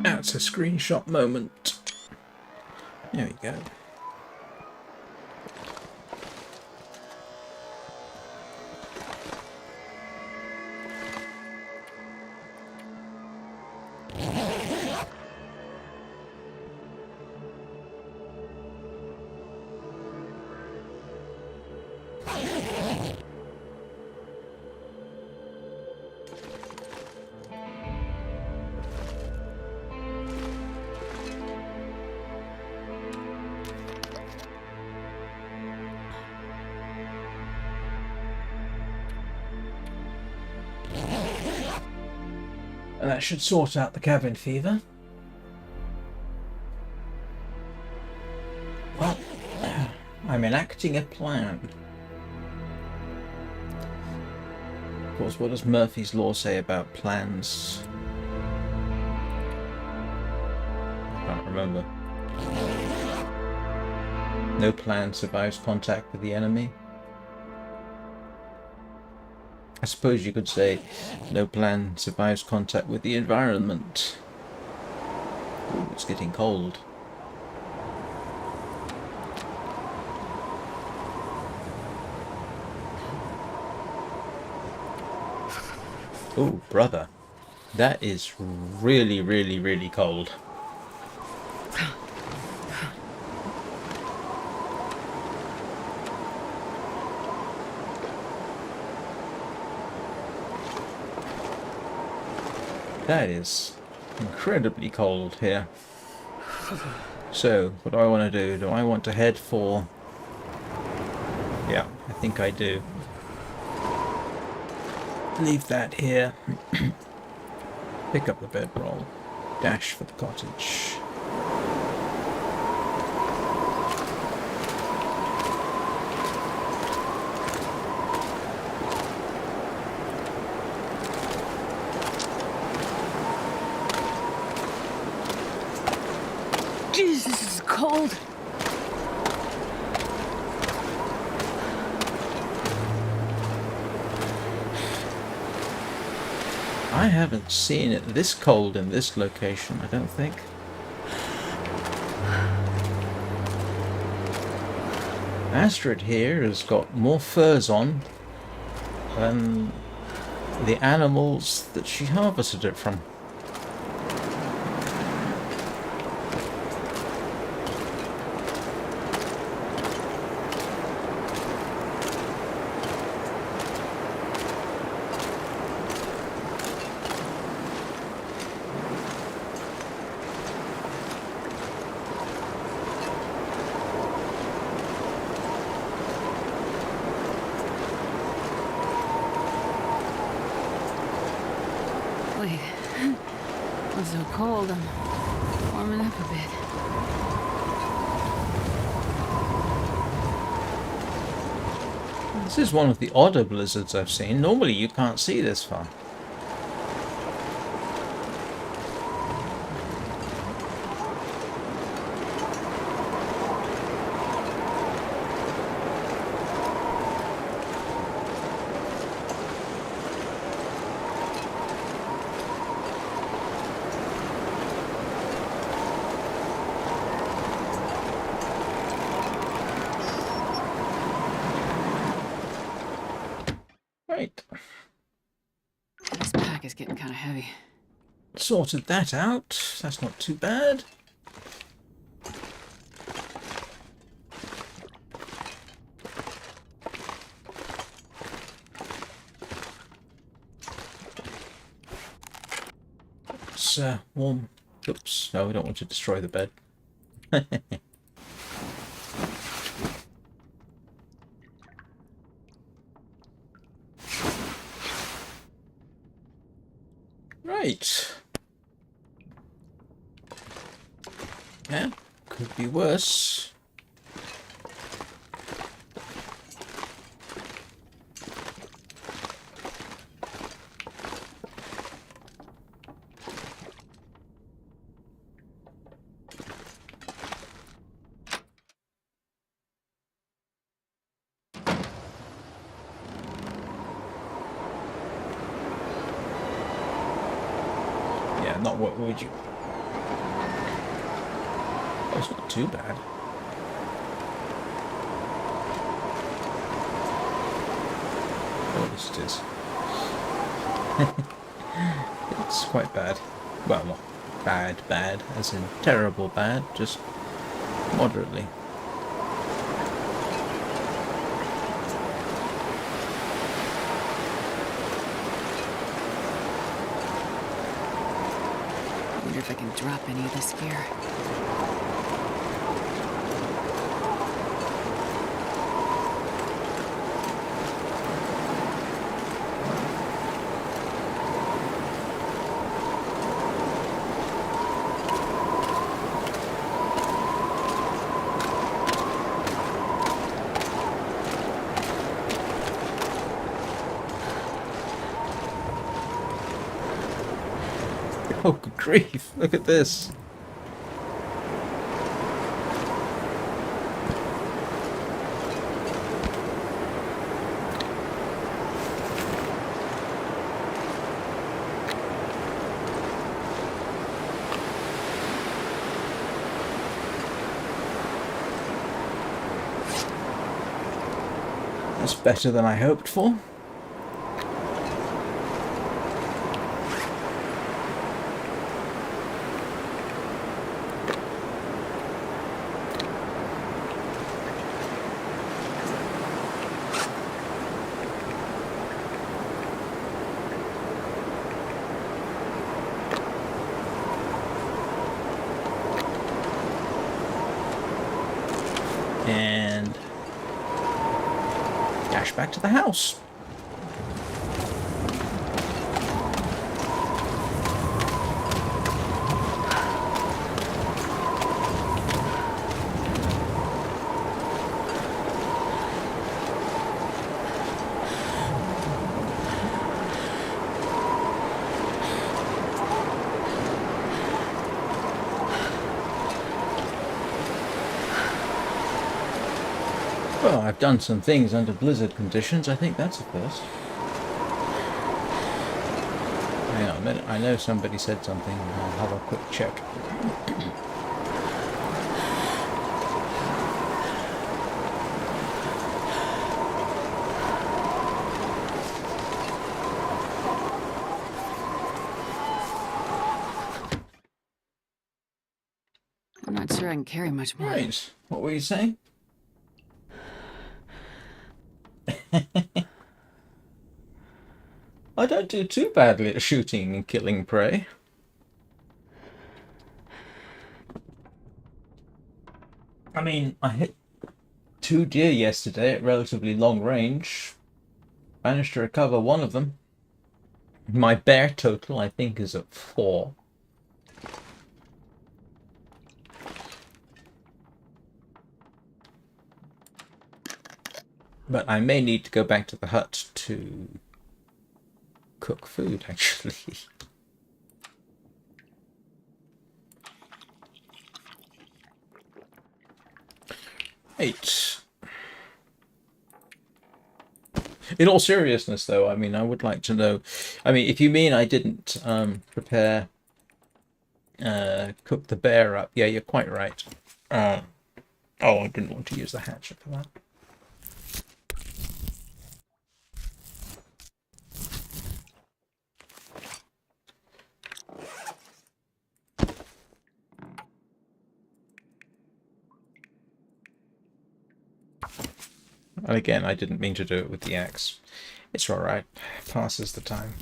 That's a screenshot moment. There we go. And that should sort out the cabin fever. Well, I'm enacting a plan. Of course, what does Murphy's Law say about plans? remember. No plan survives contact with the enemy. I suppose you could say no plan survives contact with the environment. Ooh, it's getting cold. Oh, brother. That is really, really, really cold. That is incredibly cold here. So, what do I want to do? Do I want to head for... Yeah, I think I do. Leave that here. Pick up the bedroll. Dash for the cottage. Jeez, this is cold. I haven't seen it this cold in this location, I don't think. Astrid here has got more furs on than the animals that she harvested it from. Wait. I'm so cold, I'm warming up a bit. This is one of the odder blizzards I've seen. Normally you can't see this far. Right. This pack is getting kind of heavy. Sorted that out. That's not too bad. It's warm. Oops. No, we don't want to destroy the bed. Right. Yeah, could be worse. Yeah, not what would you? Oh, it's not too bad. Oh, yes, it is. It's quite bad. Well, not bad, as in terrible bad, just moderately. I wonder if I can drop any of this gear. Oh, good grief! Look at this. That's better than I hoped for. And dash back to the house. Well, I've done some things under blizzard conditions. I think that's a first. Hang on a minute. I know somebody said something. I'll have a quick check. I'm not sure I can carry much more. Right. What were you saying? I don't do too badly at shooting and killing prey. I mean, I hit 2 deer yesterday at relatively long range. Managed to recover one of them. My bear total, I think, is at 4. But I may need to go back to the hut to cook food, actually. Right. In all seriousness, though, I mean, I would like to know. I mean, if you mean I didn't cook the bear up, yeah, you're quite right. Oh, I didn't want to use the hatchet for that. And again, I didn't mean to do it with the axe. It's alright. Passes the time.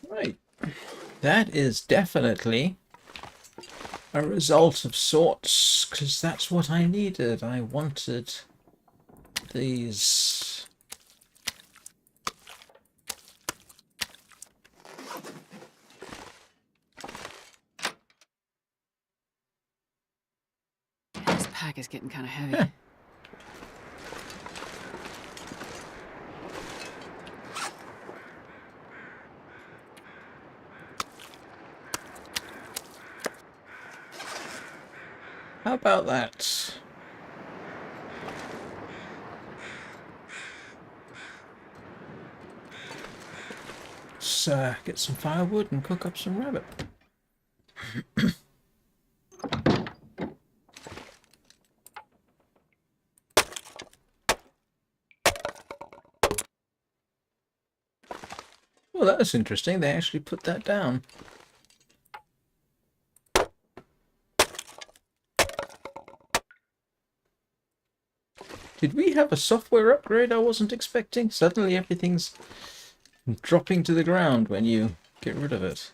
Right. That is definitely a result of sorts, because that's what I needed. I wanted these. This pack is getting kind of heavy. How about that? Let's get some firewood and cook up some rabbit. Well, that was interesting. They actually put that down. Did we have a software upgrade I wasn't expecting? Suddenly everything's dropping to the ground when you get rid of it.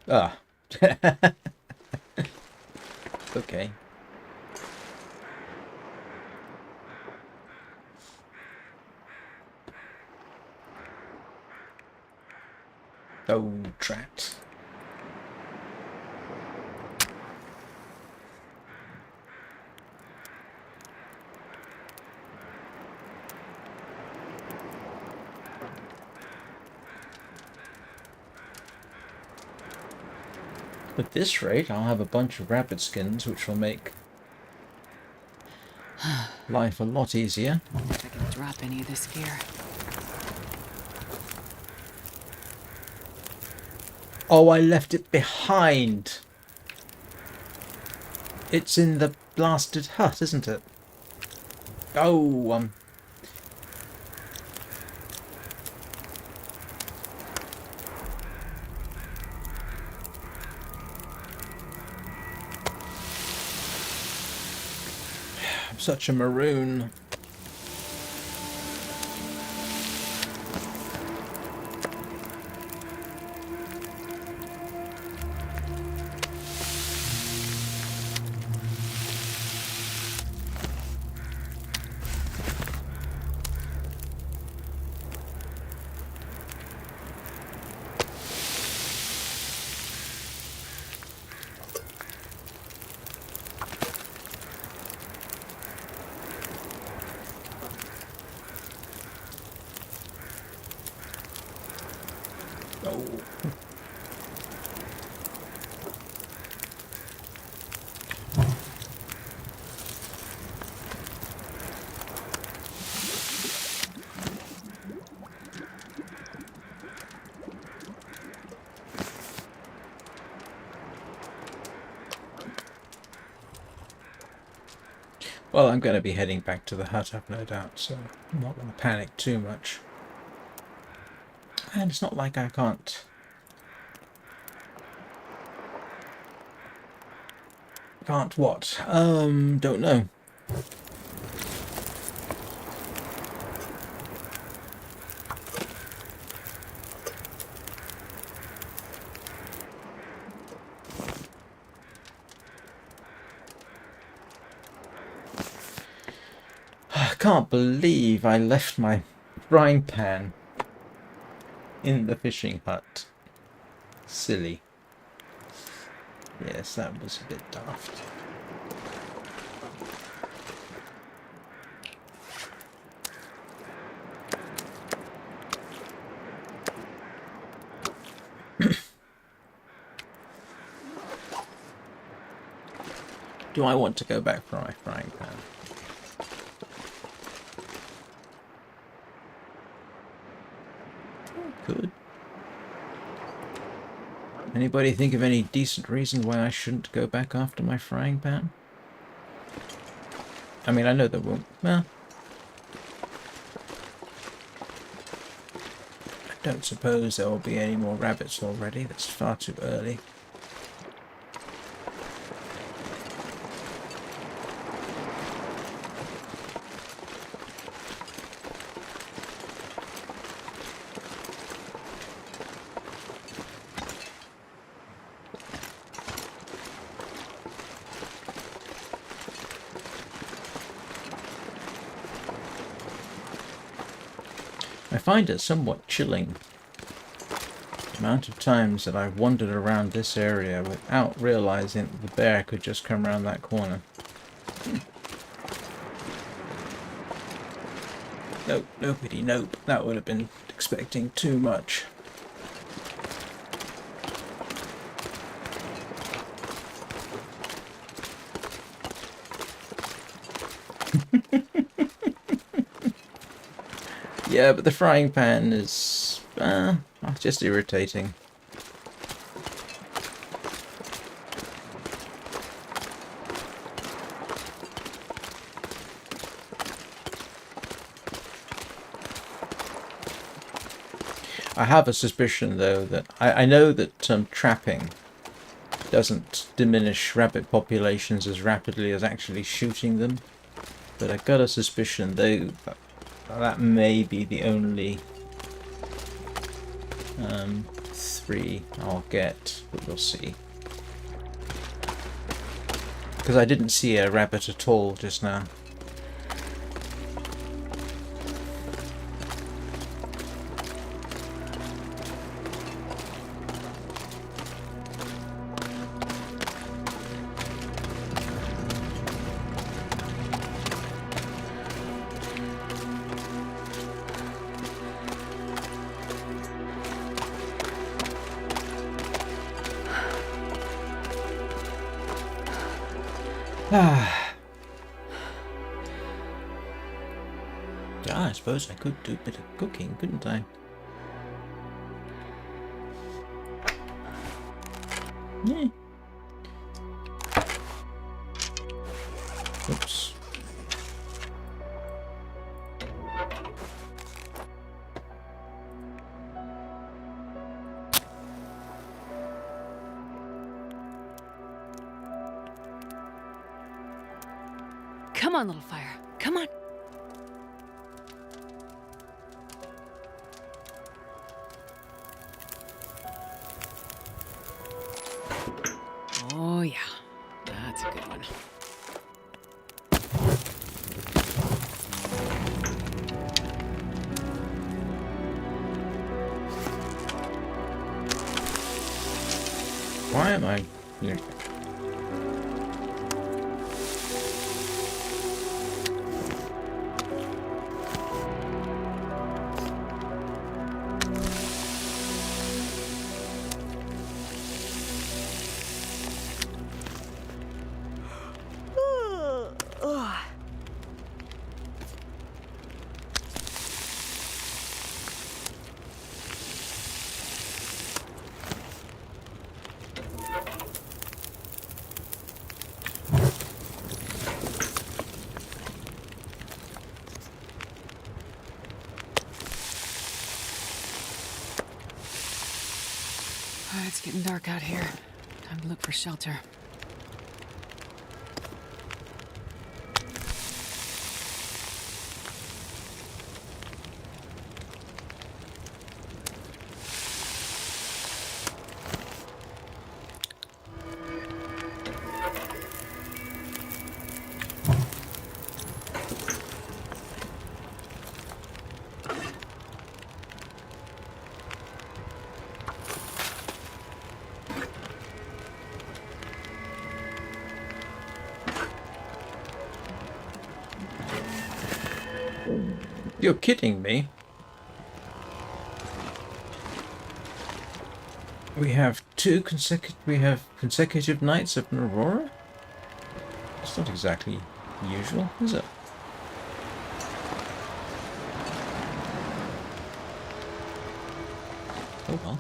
Ah. Okay. Oh, drat. At this rate, I'll have a bunch of rabbit skins, which will make life a lot easier. If I can drop any of this gear. Oh, I left it behind. It's in the blasted hut, isn't it? Oh, I'm such a maroon. Oh. Well, I'm going to be heading back to the hut, I've no doubt, so I'm not going to panic too much. And it's not like I can't... Can't what? Don't know. I can't believe I left my frying pan in the fishing hut. Silly. Yes, that was a bit daft. Do I want to go back for my frying pan? Could. Anybody think of any decent reason why I shouldn't go back after my frying pan? I mean, I know there won't. Well, I don't suppose there will be any more rabbits already. That's far too early. I find it somewhat chilling the amount of times that I've wandered around this area without realizing that the bear could just come around that corner. Nope, nobody, nope. That would have been expecting too much. Yeah, but the frying pan is just irritating. I have a suspicion, though, that I know that trapping doesn't diminish rabbit populations as rapidly as actually shooting them, but I've got a suspicion, though, that may be the only 3 I'll get, but we'll see. Because I didn't see a rabbit at all just now. Ah. Yeah, I suppose I could do a bit of cooking, couldn't I? Yeah. Oops. Come on, little fire. Come on. Oh, yeah. That's a good one. Why am I here? It's getting dark out here. Time to look for shelter. You're kidding me. We have consecutive nights of an aurora? It's not exactly usual, is it? Oh well.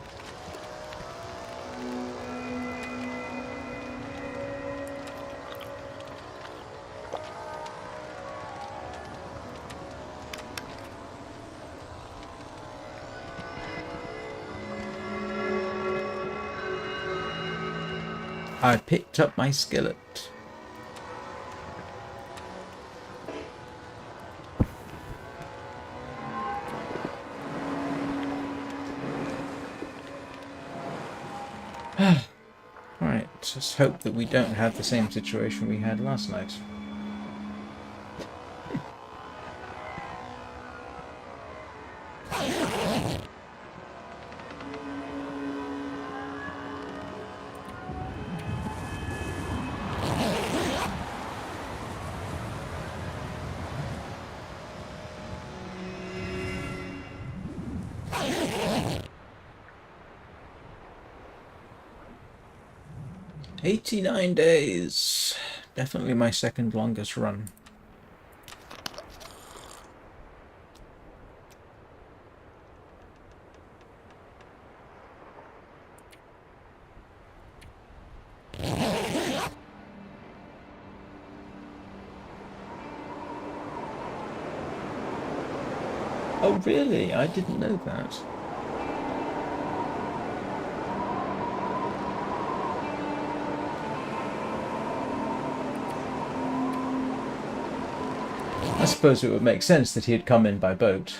I picked up my skillet. Right, just hope that we don't have the same situation we had last night. "89 days. Definitely my second longest run. Oh really? I didn't know that. I suppose it would make sense that he had come in by boat.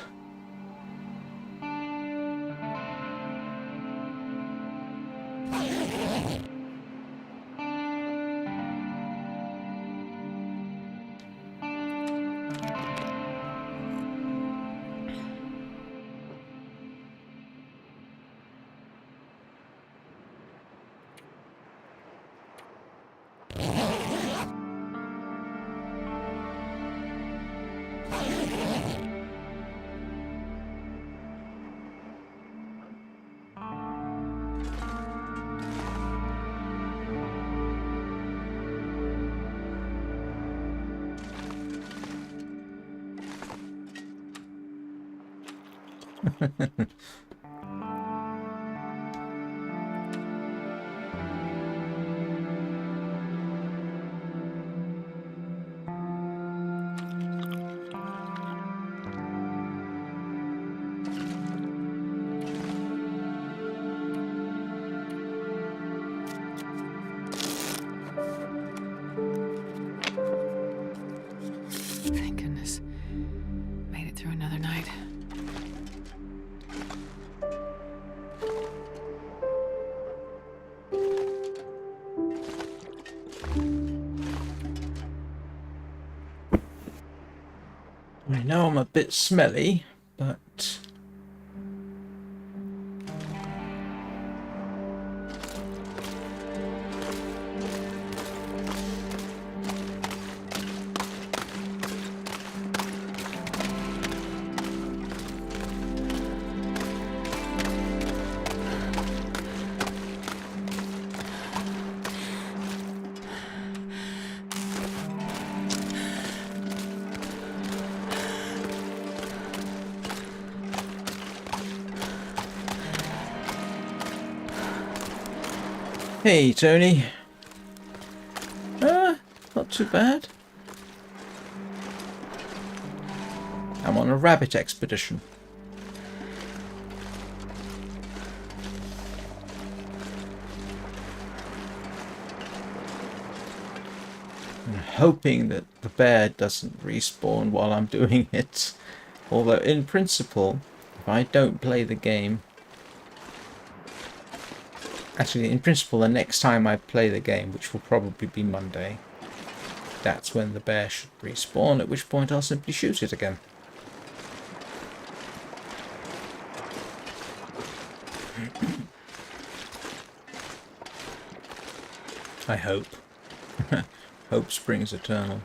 Thank goodness. Made it through another night. I know I'm a bit smelly, but hey, Tony. Not too bad. I'm on a rabbit expedition. I'm hoping that the bear doesn't respawn while I'm doing it. Although, in principle, if I don't play the game... Actually, in principle, the next time I play the game, which will probably be Monday, that's when the bear should respawn, at which point I'll simply shoot it again. I hope. Hope springs eternal.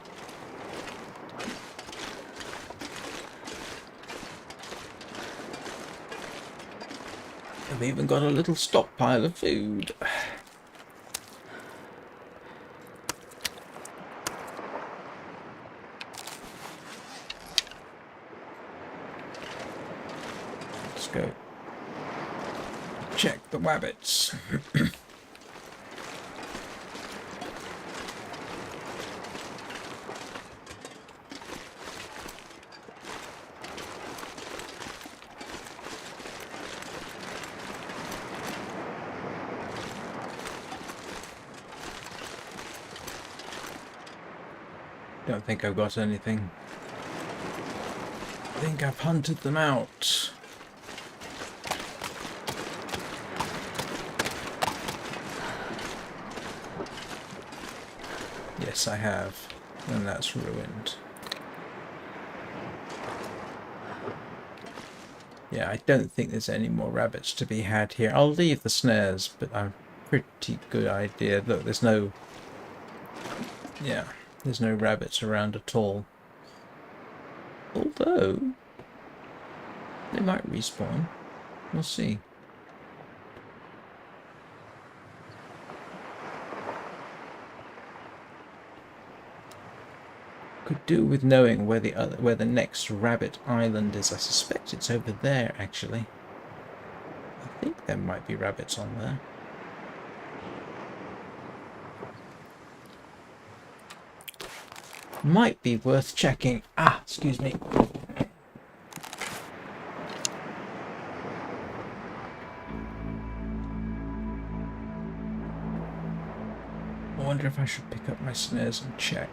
I've even got a little stockpile of food. Let's go check the wabbits. Don't think I've got anything. I think I've hunted them out. Yes, I have. And that's ruined. Yeah, I don't think there's any more rabbits to be had here. I'll leave the snares, but I'm pretty good idea. Look, there's no... Yeah. There's no rabbits around at all. Although, they might respawn. We'll see. Could do with knowing where the next rabbit island is. I suspect it's over there, actually. I think there might be rabbits on there. Might be worth checking. Ah, excuse me. I wonder if I should pick up my snares and check.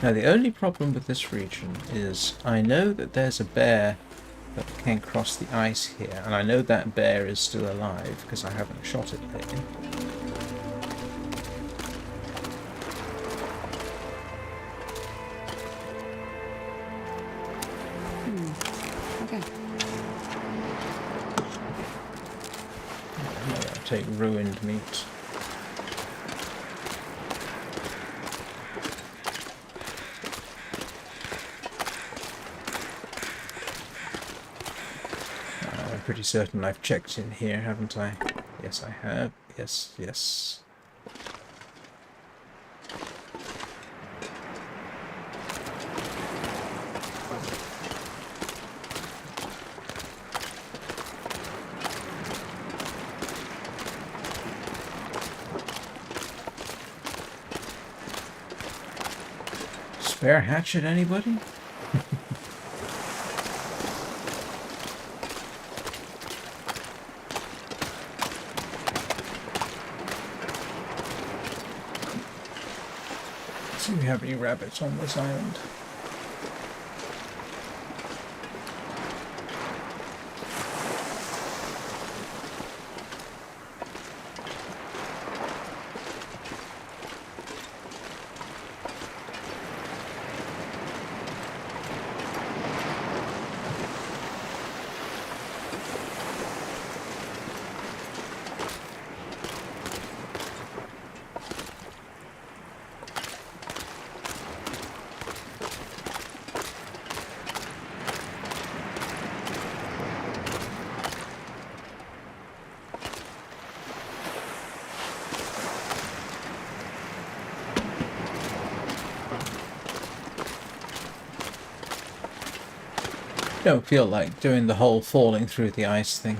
Now the only problem with this region is I know that there's a bear that can cross the ice here, and I know that bear is still alive because I haven't shot it lately. Okay. I'll take ruined meat. pretty certain I've checked in here, haven't I? Yes, I have. Yes, yes. Spare hatchet, anybody? Do we have any rabbits on this island? Don't feel like doing the whole falling through the ice thing.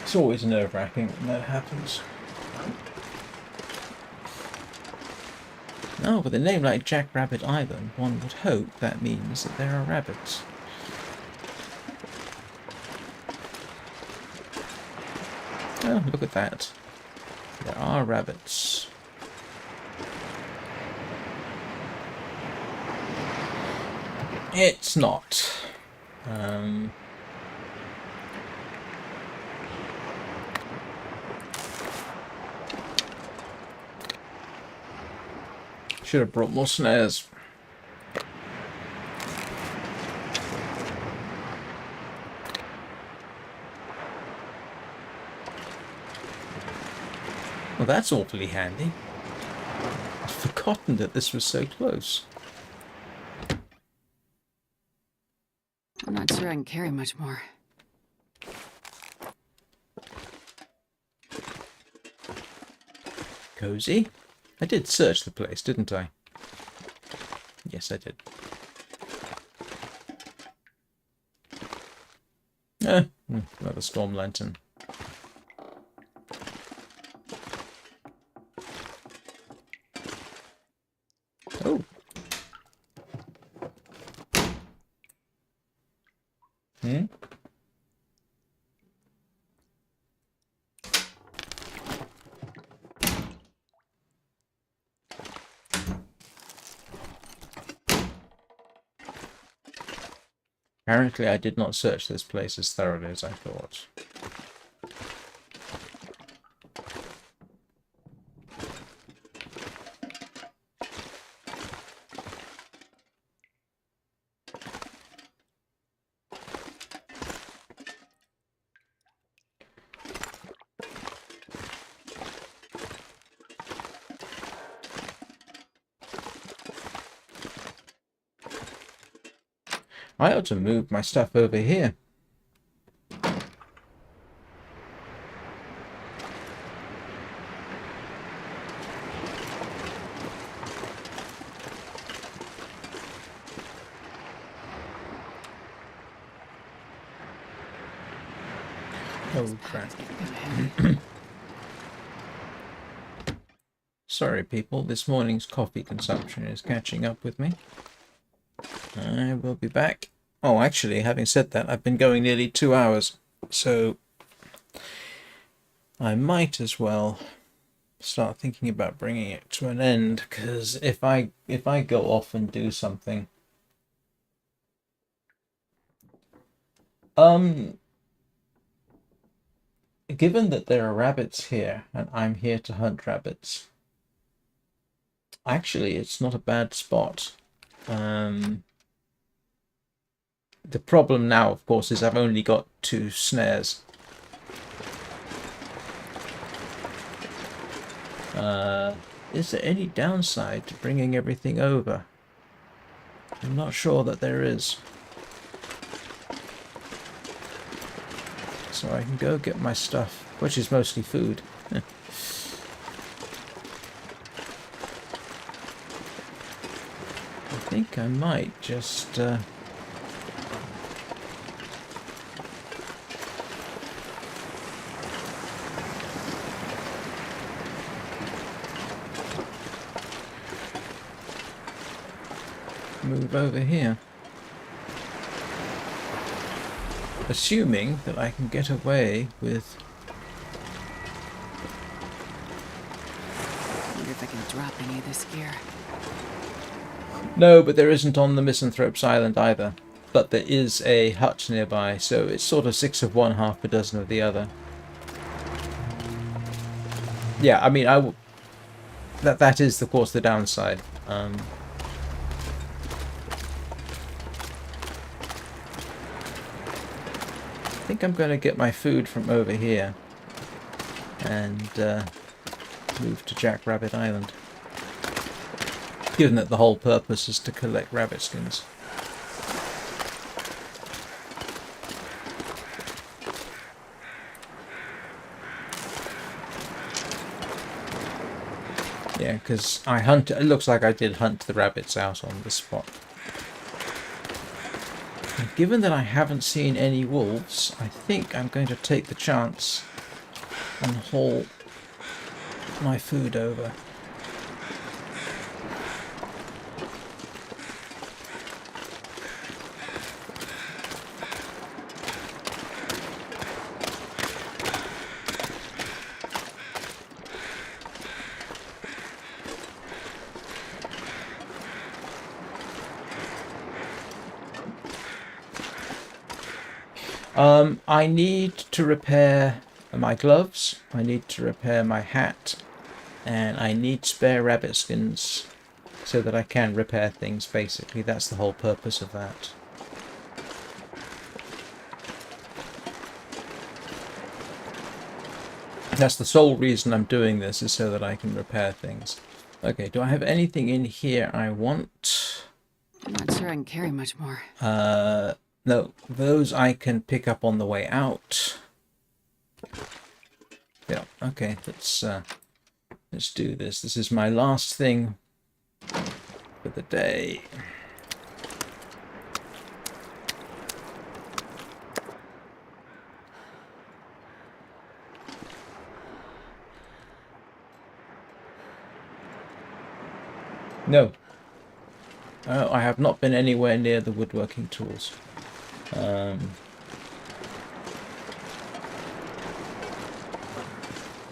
It's always nerve-wracking when that happens. Oh, with a name like Jackrabbit Island, one would hope that means that there are rabbits. Oh, look at that. There are rabbits. It's not. Should have brought more snares. Well, that's awfully handy. I'd forgotten that this was so close. I'm not sure I can carry much more. Cozy. I did search the place, didn't I? Yes, I did. Another storm lantern. Oh. Hmm? Apparently I did not search this place as thoroughly as I thought. I ought to move my stuff over here. Oh crap. Sorry people, this morning's coffee consumption is catching up with me. I will be back. Oh, actually, having said that, I've been going nearly 2 hours, so I might as well start thinking about bringing it to an end, because if I go off and do something, given that there are rabbits here and I'm here to hunt rabbits, actually it's not a bad spot. The problem now, of course, is I've only got 2 snares. Is there any downside to bringing everything over? I'm not sure that there is. So I can go get my stuff, which is mostly food. I think I might just... move over here. Assuming that I can get away with... I wonder if I can drop any of this gear. No, but there isn't on the Misanthrope's Island either. But there is a hut nearby, so it's sort of 6 of one, half a dozen of the other. Yeah, I mean, that is, of course, the downside. I think I'm going to get my food from over here and move to Jackrabbit Island. Given that the whole purpose is to collect rabbit skins. Yeah, because it looks like I did hunt the rabbits out on the spot. And given that I haven't seen any wolves, I think I'm going to take the chance and haul my food over. I need to repair my gloves, I need to repair my hat, and I need spare rabbit skins so that I can repair things, basically. That's the whole purpose of that. That's the sole reason I'm doing this, is so that I can repair things. Okay, do I have anything in here I want? I'm not sure I can carry much more. No, those I can pick up on the way out. Yeah, okay, let's do this. This is my last thing for the day. No. I have not been anywhere near the woodworking tools.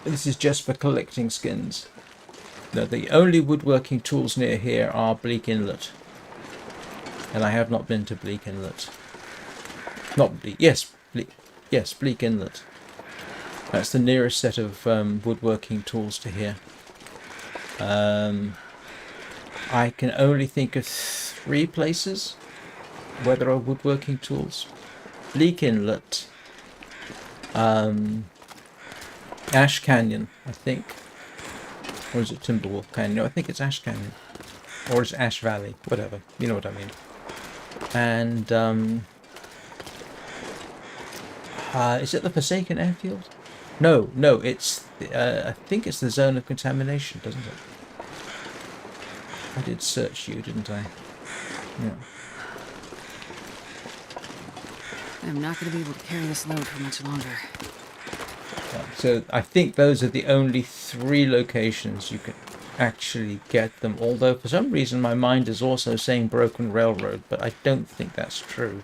This is just for collecting skins. No, the only woodworking tools near here are Bleak Inlet. And I have not been to Bleak Inlet. Not Bleak, yes, Bleak Inlet. That's the nearest set of woodworking tools to here. I can only think of 3 places where there are woodworking tools. Bleak Inlet, Ash Canyon, I think, or is it Timberwolf Canyon? No, I think it's Ash Canyon, or it's Ash Valley, whatever, you know what I mean. And is it the Forsaken Airfield? No, it's I think it's the zone of contamination, doesn't it? I did search you, didn't I? Yeah. I'm not going to be able to carry this load for much longer. Yeah, so I think those are the only 3 locations you can actually get them. Although for some reason my mind is also saying Broken Railroad, but I don't think that's true.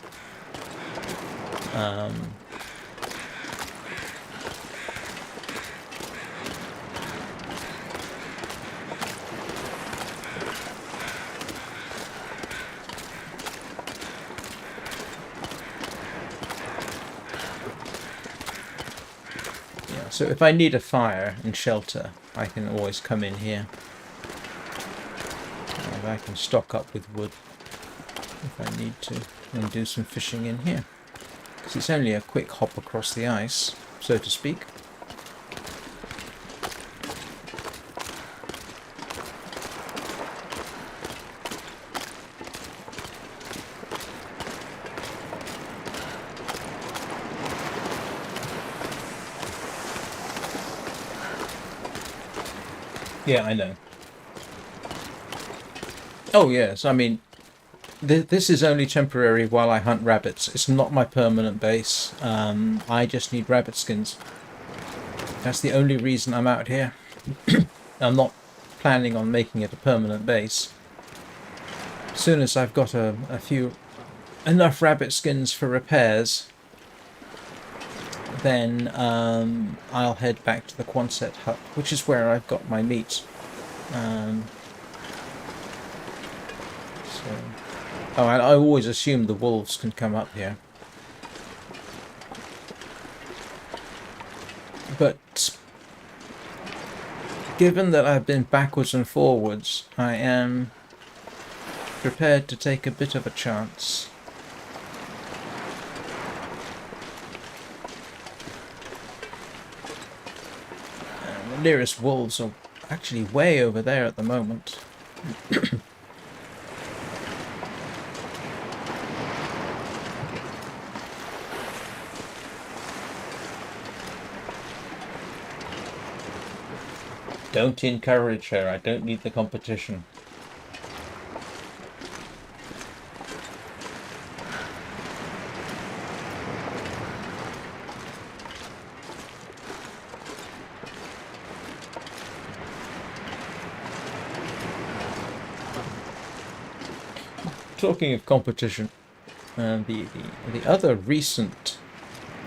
So if I need a fire and shelter, I can always come in here. And I can stock up with wood if I need to, and do some fishing in here. Because it's only a quick hop across the ice, so to speak. Yeah, I know. Oh, yes. I mean, this is only temporary while I hunt rabbits. It's not my permanent base. I just need rabbit skins. That's the only reason I'm out here. I'm not planning on making it a permanent base. As soon as I've got enough rabbit skins for repairs, then I'll head back to the Quonset hut, which is where I've got my meat. I always assume the wolves can come up here. But given that I've been backwards and forwards, I am prepared to take a bit of a chance. And the nearest wolves are actually way over there at the moment. Don't encourage her. I don't need the competition. Talking of competition, the other recent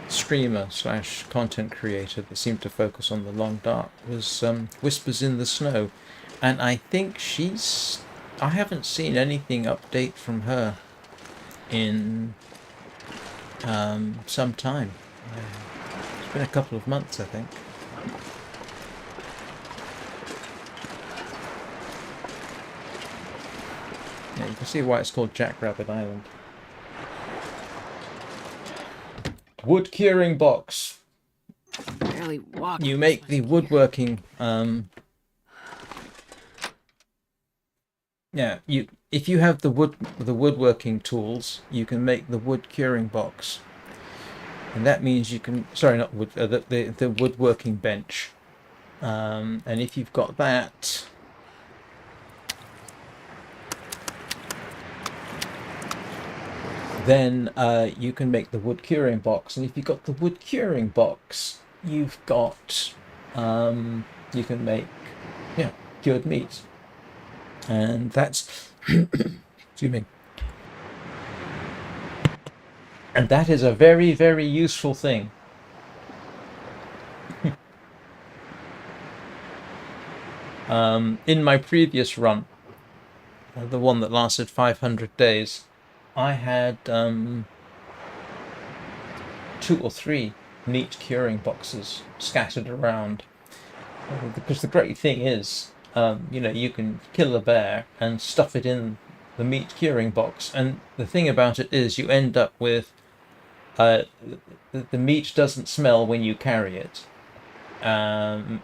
streamer / content creator that seemed to focus on the long dark was Whispers in the Snow, and I think I haven't seen anything update from her in some time. It's been a couple of months, I think. Yeah, you can see why it's called Jackrabbit Island. Wood curing box. Barely walk. You make the woodworking. If you have the woodworking tools, you can make the wood curing box, and that means you can. Sorry, not wood. The woodworking bench. And if you've got that. Then you can make the wood curing box, and if you've got the wood curing box, you've got you can make cured meat, and that's excuse me, and that is a very, very useful thing. In my previous run, the one that lasted 500 days. I had 2 or 3 meat curing boxes scattered around. Because the great thing is, you can kill a bear and stuff it in the meat curing box. And the thing about it is you end up with the meat doesn't smell when you carry it.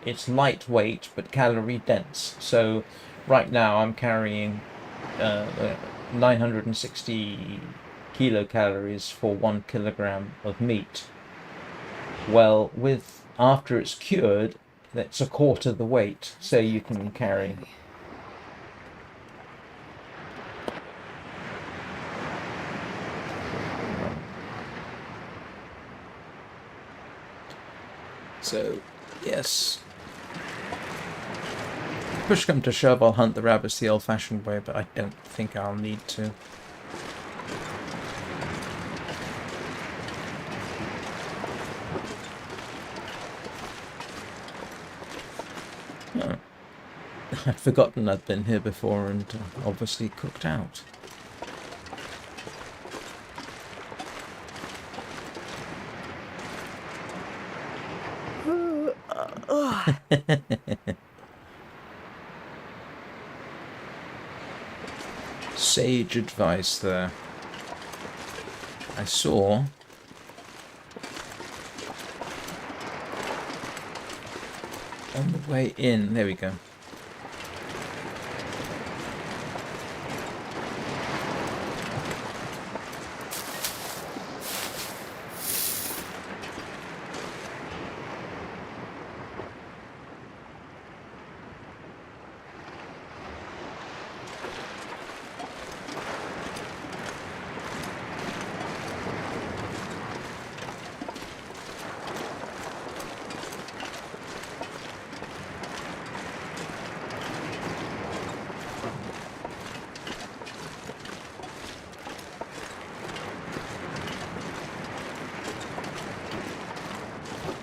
It's lightweight but calorie dense. So right now I'm carrying 960 kilocalories for 1 kilogram of meat. Well, after it's cured, that's a quarter the weight, so you can carry. So, yes. Push come to shove, I'll hunt the rabbits the old-fashioned way, but I don't think I'll need to. Oh. I'd forgotten I'd been here before and obviously cooked out. Sage advice there. I saw on the way in, there we go.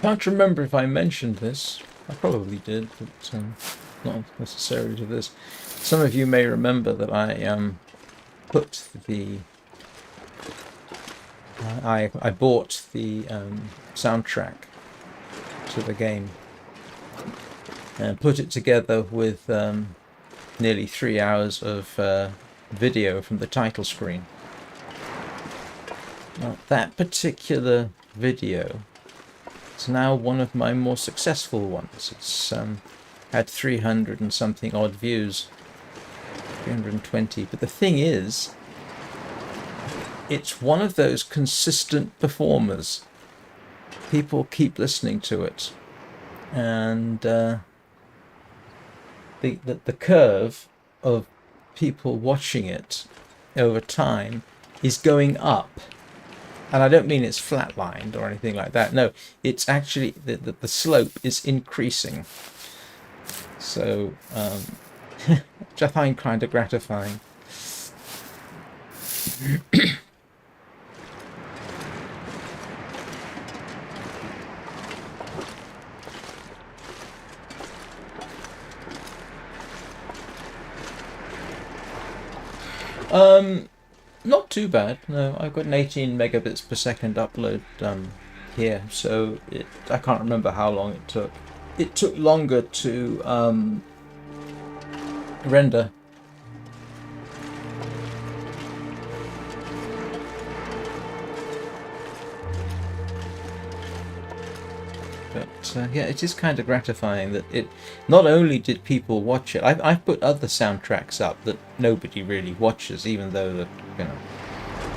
Can't remember if I mentioned this. I probably did, but not necessarily to this. Some of you may remember that I put the I bought the soundtrack to the game and put it together with nearly 3 hours of video from the title screen. Now, that particular video is now one of my more successful ones. It's had 300 and something odd views, 320. But the thing is, it's one of those consistent performers. People keep listening to it, and the curve of people watching it over time is going up. And I don't mean it's flatlined or anything like that. No, it's actually the slope is increasing. So, which I find kind of gratifying. Not too bad. No, I've got an 18 megabits per second upload here, so I can't remember how long it took. It took longer to render. But yeah, it is kind of gratifying that it. Not only did people watch it, I've put other soundtracks up that nobody really watches, even though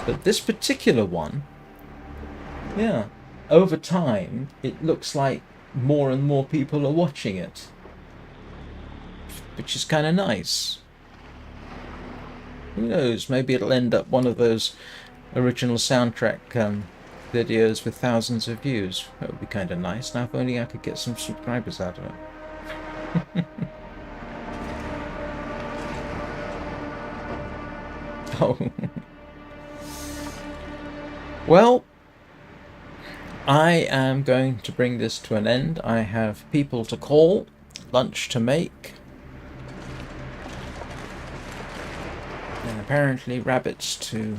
But this particular one, yeah, over time it looks like more and more people are watching it, which is kind of nice. Who knows? Maybe it'll end up one of those original soundtrack videos with thousands of views. That would be kind of nice. Now, if only I could get some subscribers out of it. Oh. Well, I am going to bring this to an end. I have people to call, lunch to make, and apparently rabbits to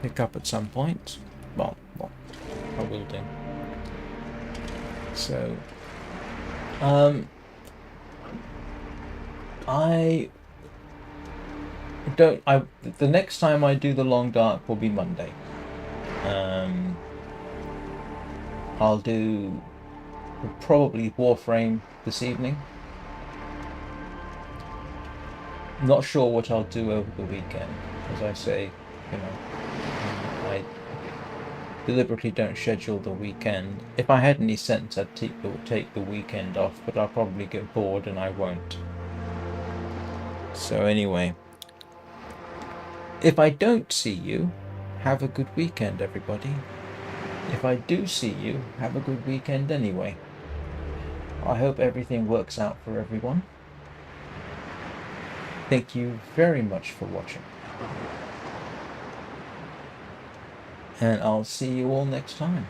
pick up at some point. Well, I will do. So, the next time I do the Long Dark will be Monday. I'll do probably Warframe this evening. Not sure what I'll do over the weekend. As I say, I deliberately don't schedule the weekend. If I had any sense, I'd take the weekend off, but I'll probably get bored and I won't. So anyway, if I don't see you, have a good weekend, everybody. If I do see you, have a good weekend anyway. I hope everything works out for everyone. Thank you very much for watching. And I'll see you all next time.